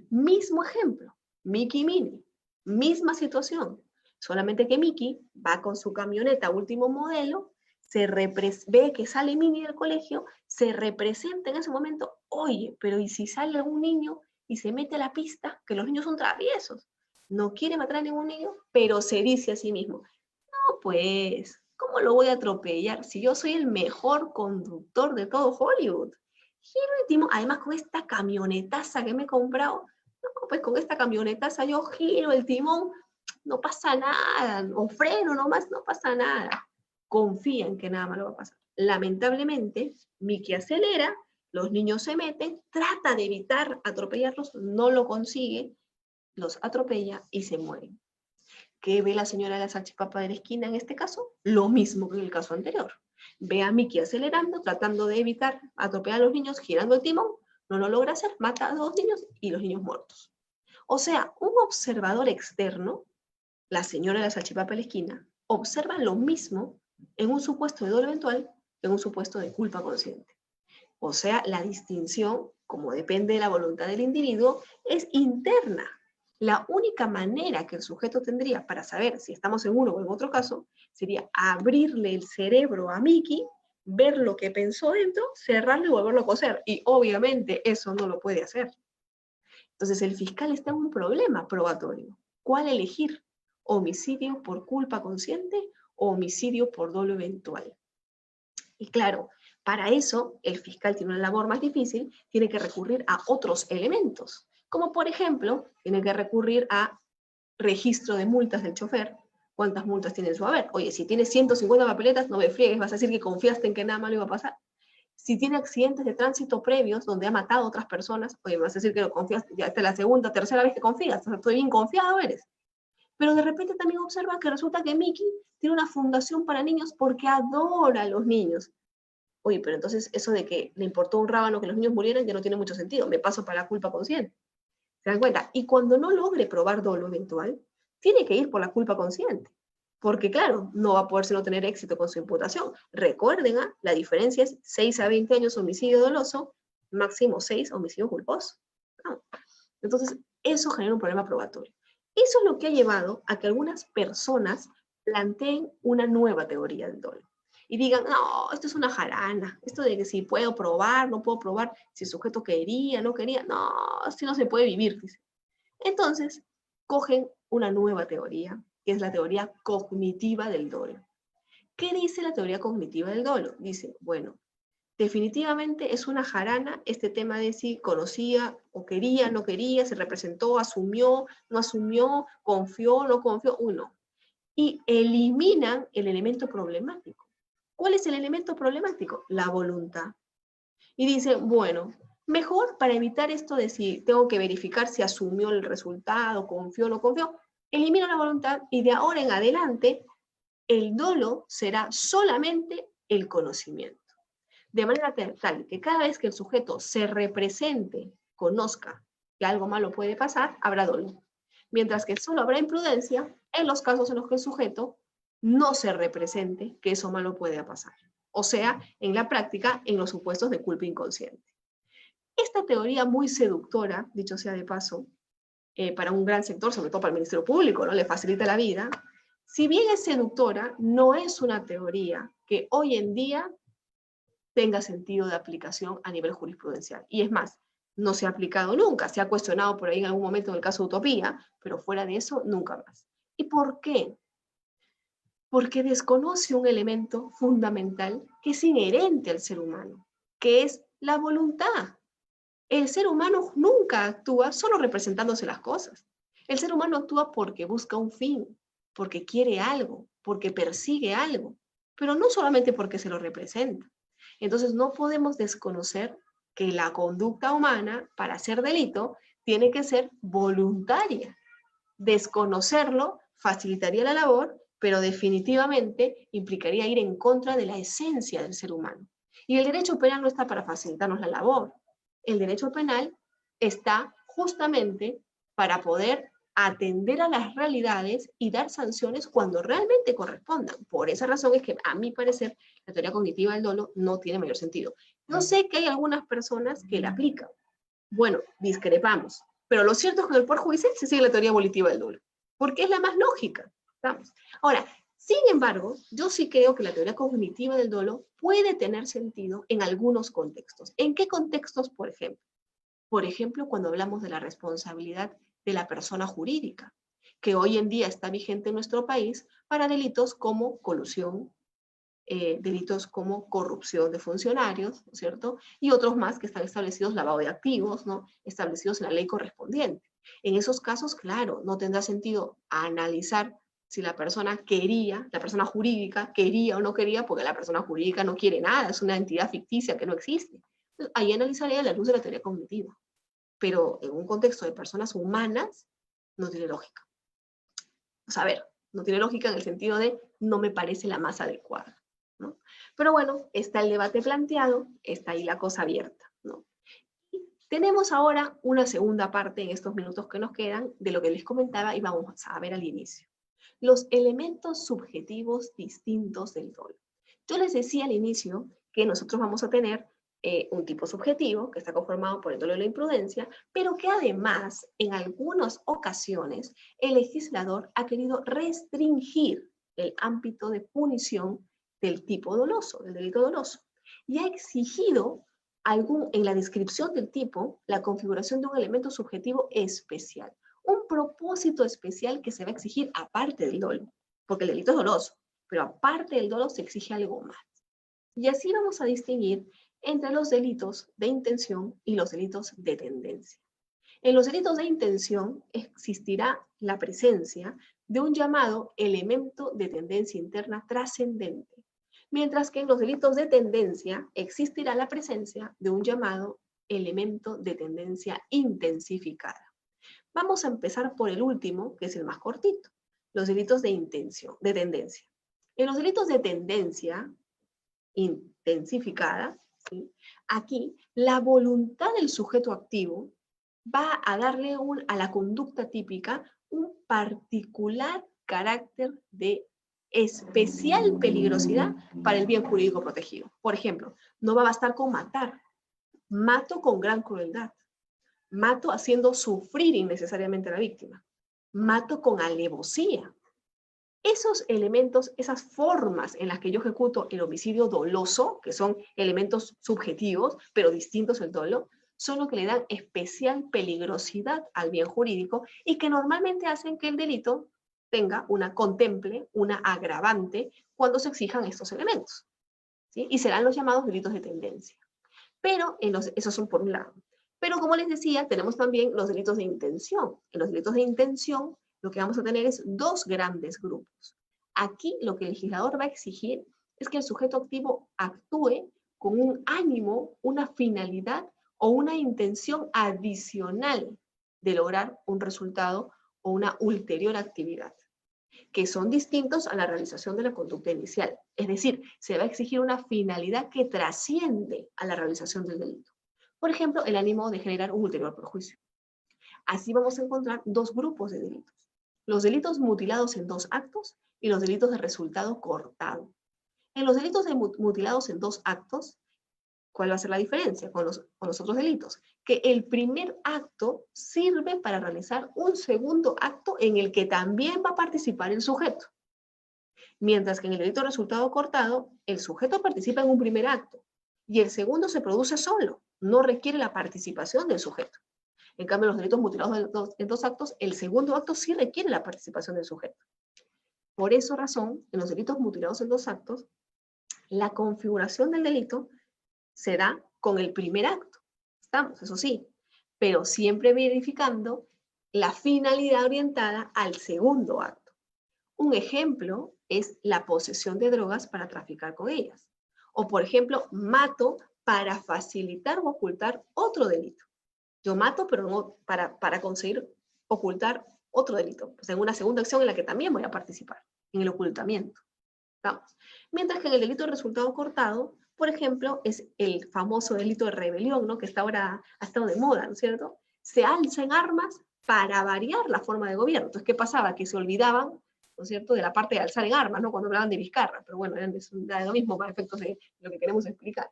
Mismo ejemplo, Mickey y Minnie, misma situación, solamente que Mickey va con su camioneta último modelo, ve que sale Minnie del colegio, se representa en ese momento, oye, pero ¿y si sale algún niño y se mete a la pista? Que los niños son traviesos, no quiere matar a ningún niño, pero se dice a sí mismo, no pues, ¿cómo lo voy a atropellar si yo soy el mejor conductor de todo Hollywood? Giro el timón, además con esta camionetaza que me he comprado, no, pues con esta camionetaza yo giro el timón, no pasa nada, o freno nomás, no pasa nada. Confía en que nada malo va a pasar. Lamentablemente, Mickey acelera, los niños se meten, trata de evitar atropellarlos, no lo consigue, los atropella y se mueren. ¿Qué ve la señora de la salchipapa de la esquina en este caso? Lo mismo que en el caso anterior. Ve a Mickey acelerando, tratando de evitar atropellar a los niños, girando el timón, no lo logra hacer, mata a dos niños y los niños muertos. O sea, un observador externo, la señora de la salchipapa de la esquina, observa lo mismo en un supuesto de dolo eventual que en un supuesto de culpa consciente. O sea, la distinción, como depende de la voluntad del individuo, es interna. La única manera que el sujeto tendría para saber si estamos en uno o en otro caso sería abrirle el cerebro a Miki, ver lo que pensó dentro, cerrarlo y volverlo a coser. Y obviamente eso no lo puede hacer. Entonces el fiscal está en un problema probatorio. ¿Cuál elegir? ¿Homicidio por culpa consciente o homicidio por dolo eventual? Y claro, para eso el fiscal tiene una labor más difícil, tiene que recurrir a otros elementos, como por ejemplo, tiene que recurrir a registro de multas del chofer. ¿Cuántas multas tiene en su haber? Oye, si tienes 150 papeletas, no me friegues, vas a decir que confiaste en que nada malo iba a pasar. Si tiene accidentes de tránsito previos donde ha matado a otras personas, oye, me vas a decir que lo confiaste, ya esta es la segunda, tercera vez que confías, estoy bien confiado eres. Pero de repente también observa que resulta que Mickey tiene una fundación para niños porque adora a los niños. Oye, pero entonces eso de que le importó un rábano que los niños murieran ya no tiene mucho sentido, me paso para la culpa consciente. ¿Se dan cuenta? Y cuando no logre probar dolo eventual, tiene que ir por la culpa consciente. Porque claro, no va a poder no tener éxito con su imputación. Recuerden, la diferencia es 6 a 20 años homicidio doloso, máximo 6 homicidio culposo. ¿No? Entonces, eso genera un problema probatorio. Eso es lo que ha llevado a que algunas personas planteen una nueva teoría del dolo. Y digan, no, esto es una jarana, esto de que si puedo probar, no puedo probar, si el sujeto quería, no quería, no, así no se puede vivir, dice. Entonces, cogen una nueva teoría, que es la teoría cognitiva del dolo. ¿Qué dice la teoría cognitiva del dolo? Dice, bueno, definitivamente es una jarana este tema de si conocía o quería, no quería, se representó, asumió, no asumió, confió, no confió, uno. Y eliminan el elemento problemático. ¿Cuál es el elemento problemático? La voluntad. Y dice, bueno, mejor para evitar esto de si tengo que verificar si asumió el resultado, confió o no confió, elimino la voluntad y de ahora en adelante el dolo será solamente el conocimiento. De manera tal que cada vez que el sujeto se represente, conozca que algo malo puede pasar, habrá dolo. Mientras que solo habrá imprudencia en los casos en los que el sujeto no se represente que eso malo puede pasar. O sea, en la práctica, en los supuestos de culpa inconsciente. Esta teoría muy seductora, dicho sea de paso, para un gran sector, sobre todo para el Ministerio Público, ¿no? Le facilita la vida. Si bien es seductora, no es una teoría que hoy en día tenga sentido de aplicación a nivel jurisprudencial. Y es más, no se ha aplicado nunca, se ha cuestionado por ahí en algún momento en el caso de Utopía, pero fuera de eso, nunca más. ¿Y por qué? Porque desconoce un elemento fundamental que es inherente al ser humano, que es la voluntad. El ser humano nunca actúa solo representándose las cosas. El ser humano actúa porque busca un fin, porque quiere algo, porque persigue algo, pero no solamente porque se lo representa. Entonces no podemos desconocer que la conducta humana para hacer delito tiene que ser voluntaria. Desconocerlo facilitaría la labor, pero definitivamente implicaría ir en contra de la esencia del ser humano. Y el derecho penal no está para facilitarnos la labor. El derecho penal está justamente para poder atender a las realidades y dar sanciones cuando realmente correspondan. Por esa razón es que, a mi parecer, la teoría cognitiva del dolo no tiene mayor sentido. Yo sé que hay algunas personas que la aplican. Bueno, discrepamos. Pero lo cierto es que en el Poder Judicial se sigue la teoría volitiva del dolo, porque es la más lógica. ¿Estamos? Ahora, sin embargo, yo sí creo que la teoría cognitiva del dolo puede tener sentido en algunos contextos. ¿En qué contextos, por ejemplo? Por ejemplo, cuando hablamos de la responsabilidad de la persona jurídica, que hoy en día está vigente en nuestro país para delitos como colusión, delitos como corrupción de funcionarios, ¿no es cierto? Y otros más que están establecidos, lavado de activos, ¿no? Establecidos en la ley correspondiente. En esos casos, claro, no tendrá sentido analizar si la persona quería, la persona jurídica quería o no quería, porque la persona jurídica no quiere nada, es una entidad ficticia que no existe. Entonces, ahí analizaría a la luz de la teoría cognitiva. Pero en un contexto de personas humanas, no tiene lógica. O sea, a ver, no tiene lógica en el sentido de no me parece la más adecuada, ¿no? Pero bueno, está el debate planteado, está ahí la cosa abierta, ¿no? Y tenemos ahora una segunda parte en estos minutos que nos quedan de lo que les comentaba y vamos a ver al inicio. Los elementos subjetivos distintos del dolo. Yo les decía al inicio que nosotros vamos a tener un tipo subjetivo que está conformado por el dolo y la imprudencia, pero que además, en algunas ocasiones, el legislador ha querido restringir el ámbito de punición del tipo doloso, del delito doloso, y ha exigido en la descripción del tipo la configuración de un elemento subjetivo especial, un propósito especial que se va a exigir aparte del dolo, porque el delito es doloso, pero aparte del dolo se exige algo más. Y así vamos a distinguir entre los delitos de intención y los delitos de tendencia. En los delitos de intención existirá la presencia de un llamado elemento de tendencia interna trascendente, mientras que en los delitos de tendencia existirá la presencia de un llamado elemento de tendencia intensificada. Vamos a empezar por el último, que es el más cortito, los delitos de intención, de tendencia. En los delitos de tendencia intensificada, ¿sí? Aquí la voluntad del sujeto activo va a darle a la conducta típica un particular carácter de especial peligrosidad para el bien jurídico protegido. Por ejemplo, no va a bastar con matar. Mato con gran crueldad. Mato haciendo sufrir innecesariamente a la víctima. Mato con alevosía. Esos elementos, esas formas en las que yo ejecuto el homicidio doloso, que son elementos subjetivos, pero distintos del dolo, son lo que le dan especial peligrosidad al bien jurídico y que normalmente hacen que el delito contemple una agravante cuando se exijan estos elementos, ¿sí? Y serán los llamados delitos de tendencia. Pero esos son por un lado. Pero como les decía, tenemos también los delitos de intención. En los delitos de intención, lo que vamos a tener es dos grandes grupos. Aquí lo que el legislador va a exigir es que el sujeto activo actúe con un ánimo, una finalidad o una intención adicional de lograr un resultado o una ulterior actividad, que son distintos a la realización de la conducta inicial. Es decir, se va a exigir una finalidad que trasciende a la realización del delito. Por ejemplo, el ánimo de generar un ulterior perjuicio. Así vamos a encontrar dos grupos de delitos. Los delitos mutilados en dos actos y los delitos de resultado cortado. En los delitos de mutilados en dos actos, ¿cuál va a ser la diferencia con los otros delitos? Que el primer acto sirve para realizar un segundo acto en el que también va a participar el sujeto. Mientras que en el delito de resultado cortado, el sujeto participa en un primer acto y el segundo se produce solo, no requiere la participación del sujeto. En cambio, en los delitos mutilados en dos actos, el segundo acto sí requiere la participación del sujeto. Por esa razón, en los delitos mutilados en dos actos, la configuración del delito se da con el primer acto. Estamos, eso sí, pero siempre verificando la finalidad orientada al segundo acto. Un ejemplo es la posesión de drogas para traficar con ellas. O, por ejemplo, mato para facilitar o ocultar otro delito. Yo mato, pero no para conseguir ocultar otro delito. O sea, en una segunda acción en la que también voy a participar, en el ocultamiento. ¿Vamos? Mientras que en el delito de resultado cortado, por ejemplo, es el famoso delito de rebelión, ¿no? Que ha estado de moda, ¿no es cierto? Se alza en armas para variar la forma de gobierno. Entonces, ¿qué pasaba? Que se olvidaban, ¿no es cierto?, de la parte de alzar en armas, ¿no? Cuando hablaban de Vizcarra, pero bueno, es lo mismo para efectos de lo que queremos explicar.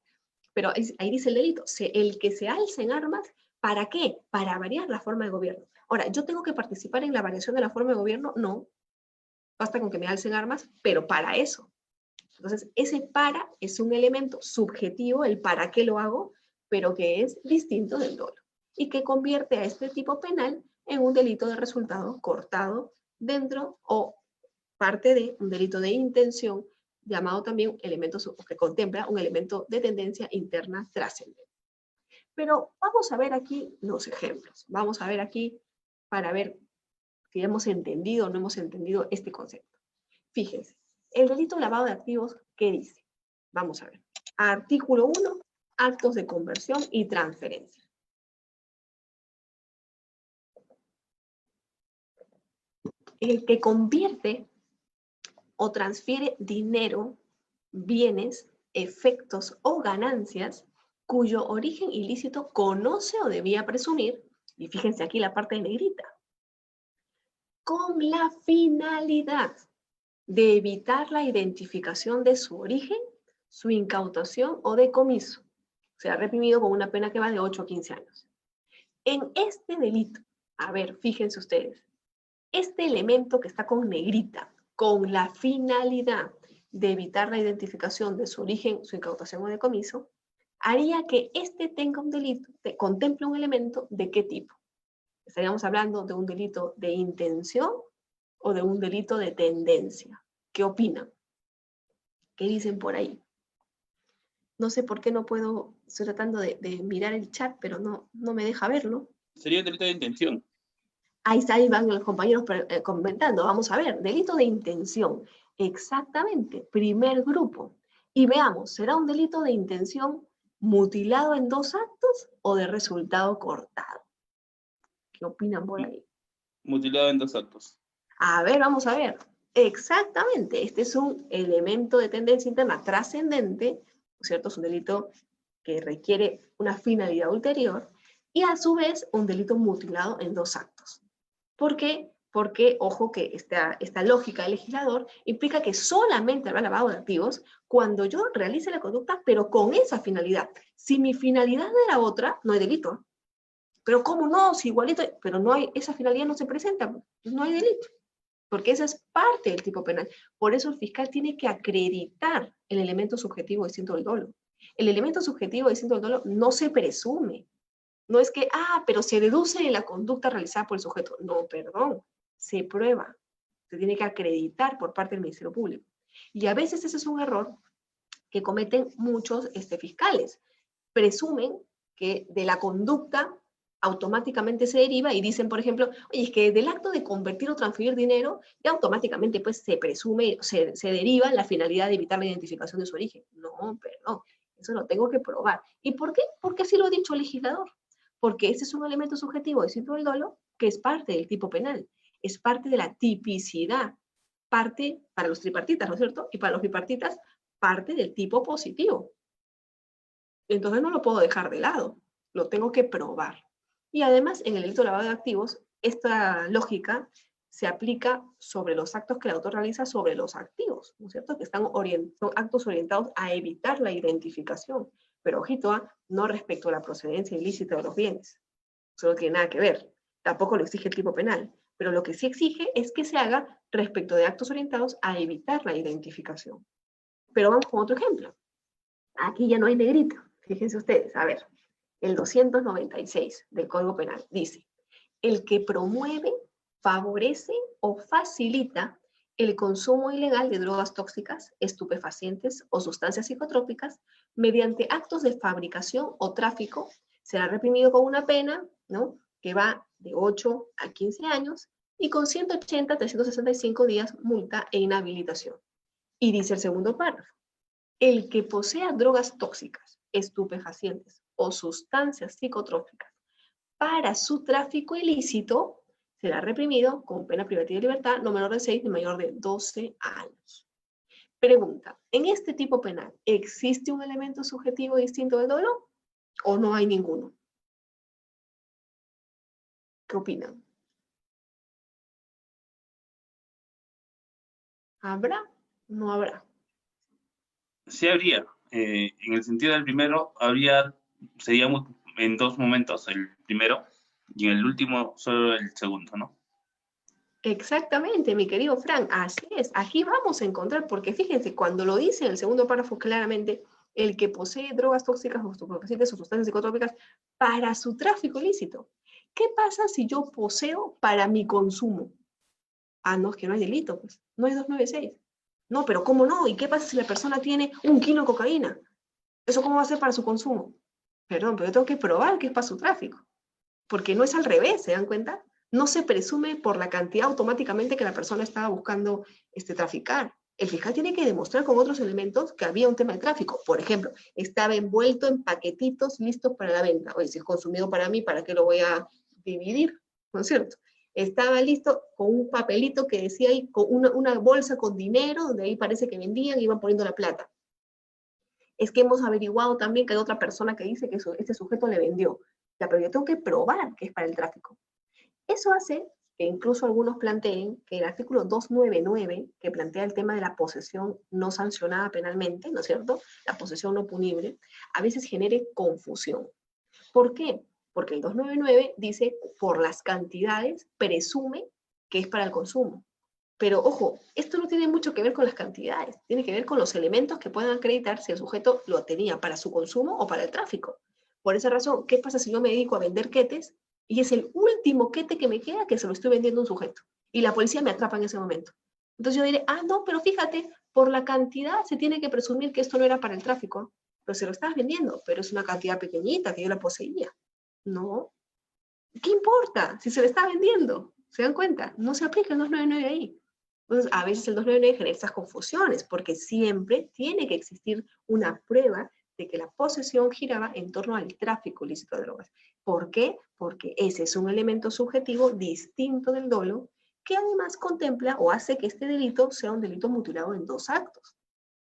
Pero ahí dice el delito, el que se alza en armas, ¿para qué? Para variar la forma de gobierno. Ahora, ¿yo tengo que participar en la variación de la forma de gobierno? No. Basta con que me alcen armas, pero para eso. Entonces, ese para es un elemento subjetivo, el para qué lo hago, pero que es distinto del dolo y que convierte a este tipo penal en un delito de resultado cortado dentro o parte de un delito de intención llamado también que contempla un elemento de tendencia interna trascendente. Pero vamos a ver aquí los ejemplos. Vamos a ver aquí para ver si hemos entendido o no hemos entendido este concepto. Fíjense, el delito de lavado de activos, ¿qué dice? Vamos a ver. Artículo 1, actos de conversión y transferencia. El que convierte o transfiere dinero, bienes, efectos o ganancias cuyo origen ilícito conoce o debía presumir, y fíjense aquí la parte de negrita, con la finalidad de evitar la identificación de su origen, su incautación o decomiso, será reprimido con una pena que va de 8 a 15 años. En este delito, a ver, fíjense ustedes, este elemento que está con negrita, con la finalidad de evitar la identificación de su origen, su incautación o decomiso, haría que este tenga un delito, contemple un elemento de qué tipo. Estaríamos hablando de un delito de intención o de un delito de tendencia. ¿Qué opinan? ¿Qué dicen por ahí? No sé por qué no puedo, estoy tratando de mirar el chat, pero no me deja verlo. Sería delito de intención. Ahí van los compañeros comentando. Vamos a ver, delito de intención. Exactamente, primer grupo. Y veamos, ¿será un delito de intención mutilado en 2 actos o de resultado cortado? ¿Qué opinan por ahí? Mutilado en 2 actos. A ver, vamos a ver. Exactamente, este es un elemento de tendencia interna trascendente, ¿no es cierto? Es un delito que requiere una finalidad ulterior y a su vez un delito mutilado en 2 actos. ¿Por qué? Porque, ojo, que esta lógica del legislador implica que solamente habrá lavado de activos cuando yo realice la conducta, pero con esa finalidad. Si mi finalidad era otra, no hay delito. Pero ¿cómo no? Si igualito, pero no hay, esa finalidad no se presenta, no hay delito. Porque esa es parte del tipo penal. Por eso el fiscal tiene que acreditar el elemento subjetivo distinto del dolo. El elemento subjetivo distinto del dolo no se presume. No es que, pero se deduce de la conducta realizada por el sujeto. No, perdón, se prueba. Se tiene que acreditar por parte del Ministerio Público. Y a veces ese es un error que cometen muchos fiscales. Presumen que de la conducta automáticamente se deriva y dicen, por ejemplo, oye, es que del acto de convertir o transferir dinero, ya automáticamente pues se presume, se deriva la finalidad de evitar la identificación de su origen. No, perdón, eso lo tengo que probar. ¿Y por qué? Porque así lo ha dicho el legislador. Porque ese es un elemento subjetivo distinto del dolo que es parte del tipo penal, es parte de la tipicidad, parte para los tripartitas, ¿no es cierto? Y para los bipartitas, parte del tipo positivo. Entonces no lo puedo dejar de lado, lo tengo que probar. Y además, en el delito de lavado de activos, esta lógica se aplica sobre los actos que el autor realiza sobre los activos, ¿no es cierto? Que son actos orientados a evitar la identificación. Pero ojito, no respecto a la procedencia ilícita de los bienes. Eso no tiene nada que ver. Tampoco lo exige el tipo penal. Pero lo que sí exige es que se haga respecto de actos orientados a evitar la identificación. Pero vamos con otro ejemplo. Aquí ya no hay negrita. Fíjense ustedes, a ver, el 296 del Código Penal dice, el que promueve, favorece o facilita el consumo ilegal de drogas tóxicas, estupefacientes o sustancias psicotrópicas mediante actos de fabricación o tráfico, será reprimido con una pena, ¿no?, que va de 8 a 15 años y con 180 a 365 días multa e inhabilitación. Y dice el segundo párrafo, el que posea drogas tóxicas, estupefacientes o sustancias psicotrópicas para su tráfico ilícito será reprimido con pena privativa de libertad no menor de 6 ni mayor de 12 años. Pregunta, ¿en este tipo penal existe un elemento subjetivo distinto del dolo o no hay ninguno? ¿Qué opinan? ¿Habrá? ¿No habrá? Sí habría. En el sentido del primero, sería en 2 momentos, el primero, y en el último solo el segundo, ¿no? Exactamente, mi querido Frank, así es. Aquí vamos a encontrar, porque fíjense, cuando lo dice en el segundo párrafo claramente, el que posee drogas tóxicas o estupefacientes o sustancias psicotrópicas para su tráfico ilícito. ¿Qué pasa si yo poseo para mi consumo? No, es que no hay delito, pues. No hay 296. No, pero ¿cómo no? ¿Y qué pasa si la persona tiene 1 kilo de cocaína? ¿Eso cómo va a ser para su consumo? Perdón, pero yo tengo que probar que es para su tráfico. Porque no es al revés, ¿se dan cuenta? No se presume por la cantidad automáticamente que la persona estaba buscando traficar. El fiscal tiene que demostrar con otros elementos que había un tema de tráfico. Por ejemplo, estaba envuelto en paquetitos listos para la venta. Oye, si es consumido para mí, ¿para qué lo voy a dividir? ¿No es cierto? Estaba listo con un papelito que decía ahí, con una bolsa con dinero, donde ahí parece que vendían y iban poniendo la plata. Es que hemos averiguado también que hay otra persona que dice que este sujeto le vendió. Ya, pero yo tengo que probar que es para el tráfico. Eso hace que incluso algunos planteen que el artículo 299, que plantea el tema de la posesión no sancionada penalmente, ¿no es cierto?, la posesión no punible, a veces genere confusión. ¿Por qué? Porque el 299 dice, por las cantidades, presume que es para el consumo. Pero ojo, esto no tiene mucho que ver con las cantidades, tiene que ver con los elementos que puedan acreditar si el sujeto lo tenía para su consumo o para el tráfico. Por esa razón, ¿qué pasa si yo me dedico a vender quetes y es el último quete que me queda que se lo estoy vendiendo a un sujeto? Y la policía me atrapa en ese momento. Entonces yo diré, no, pero fíjate, por la cantidad se tiene que presumir que esto no era para el tráfico, pero se lo estabas vendiendo, pero es una cantidad pequeñita que yo la poseía. No, ¿qué importa si se le está vendiendo? ¿Se dan cuenta? No se aplica el 299 ahí. Entonces, a veces el 299 genera estas confusiones, porque siempre tiene que existir una prueba de que la posesión giraba en torno al tráfico ilícito de drogas. ¿Por qué? Porque ese es un elemento subjetivo distinto del dolo, que además contempla o hace que este delito sea un delito mutilado en dos actos,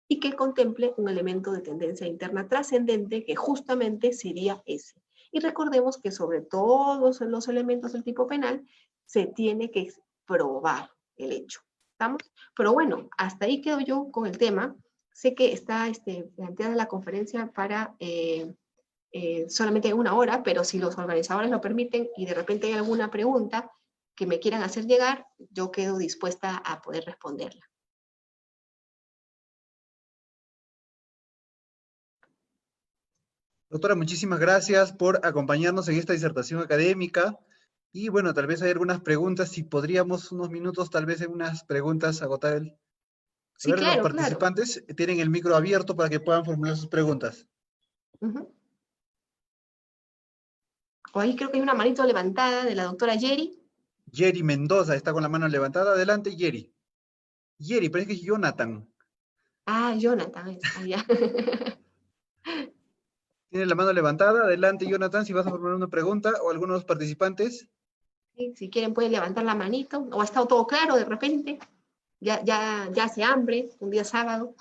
y que contemple un elemento de tendencia interna trascendente que justamente sería ese. Y recordemos que sobre todos los elementos del tipo penal se tiene que probar el hecho. ¿Estamos? Pero bueno, hasta ahí quedo yo con el tema. Sé que está planteada la conferencia para solamente 1 hora, pero si los organizadores lo permiten y de repente hay alguna pregunta que me quieran hacer llegar, yo quedo dispuesta a poder responderla. Doctora, muchísimas gracias por acompañarnos en esta disertación académica. Y bueno, tal vez hay algunas preguntas, si podríamos unos minutos, tal vez en unas preguntas agotar el... Sí, claro, los participantes tienen el micro abierto para que puedan formular sus preguntas. O ahí creo que hay una manito levantada de la doctora Yeri. Yeri Mendoza está con la mano levantada. Adelante, Yeri. Yeri, parece que es Jonathan. Jonathan. Ya. Tiene la mano levantada. Adelante, Jonathan, si vas a formular una pregunta o algunos participantes. Sí, si quieren pueden levantar la manito. O ha estado todo claro de repente. Ya hace hambre, un día sábado.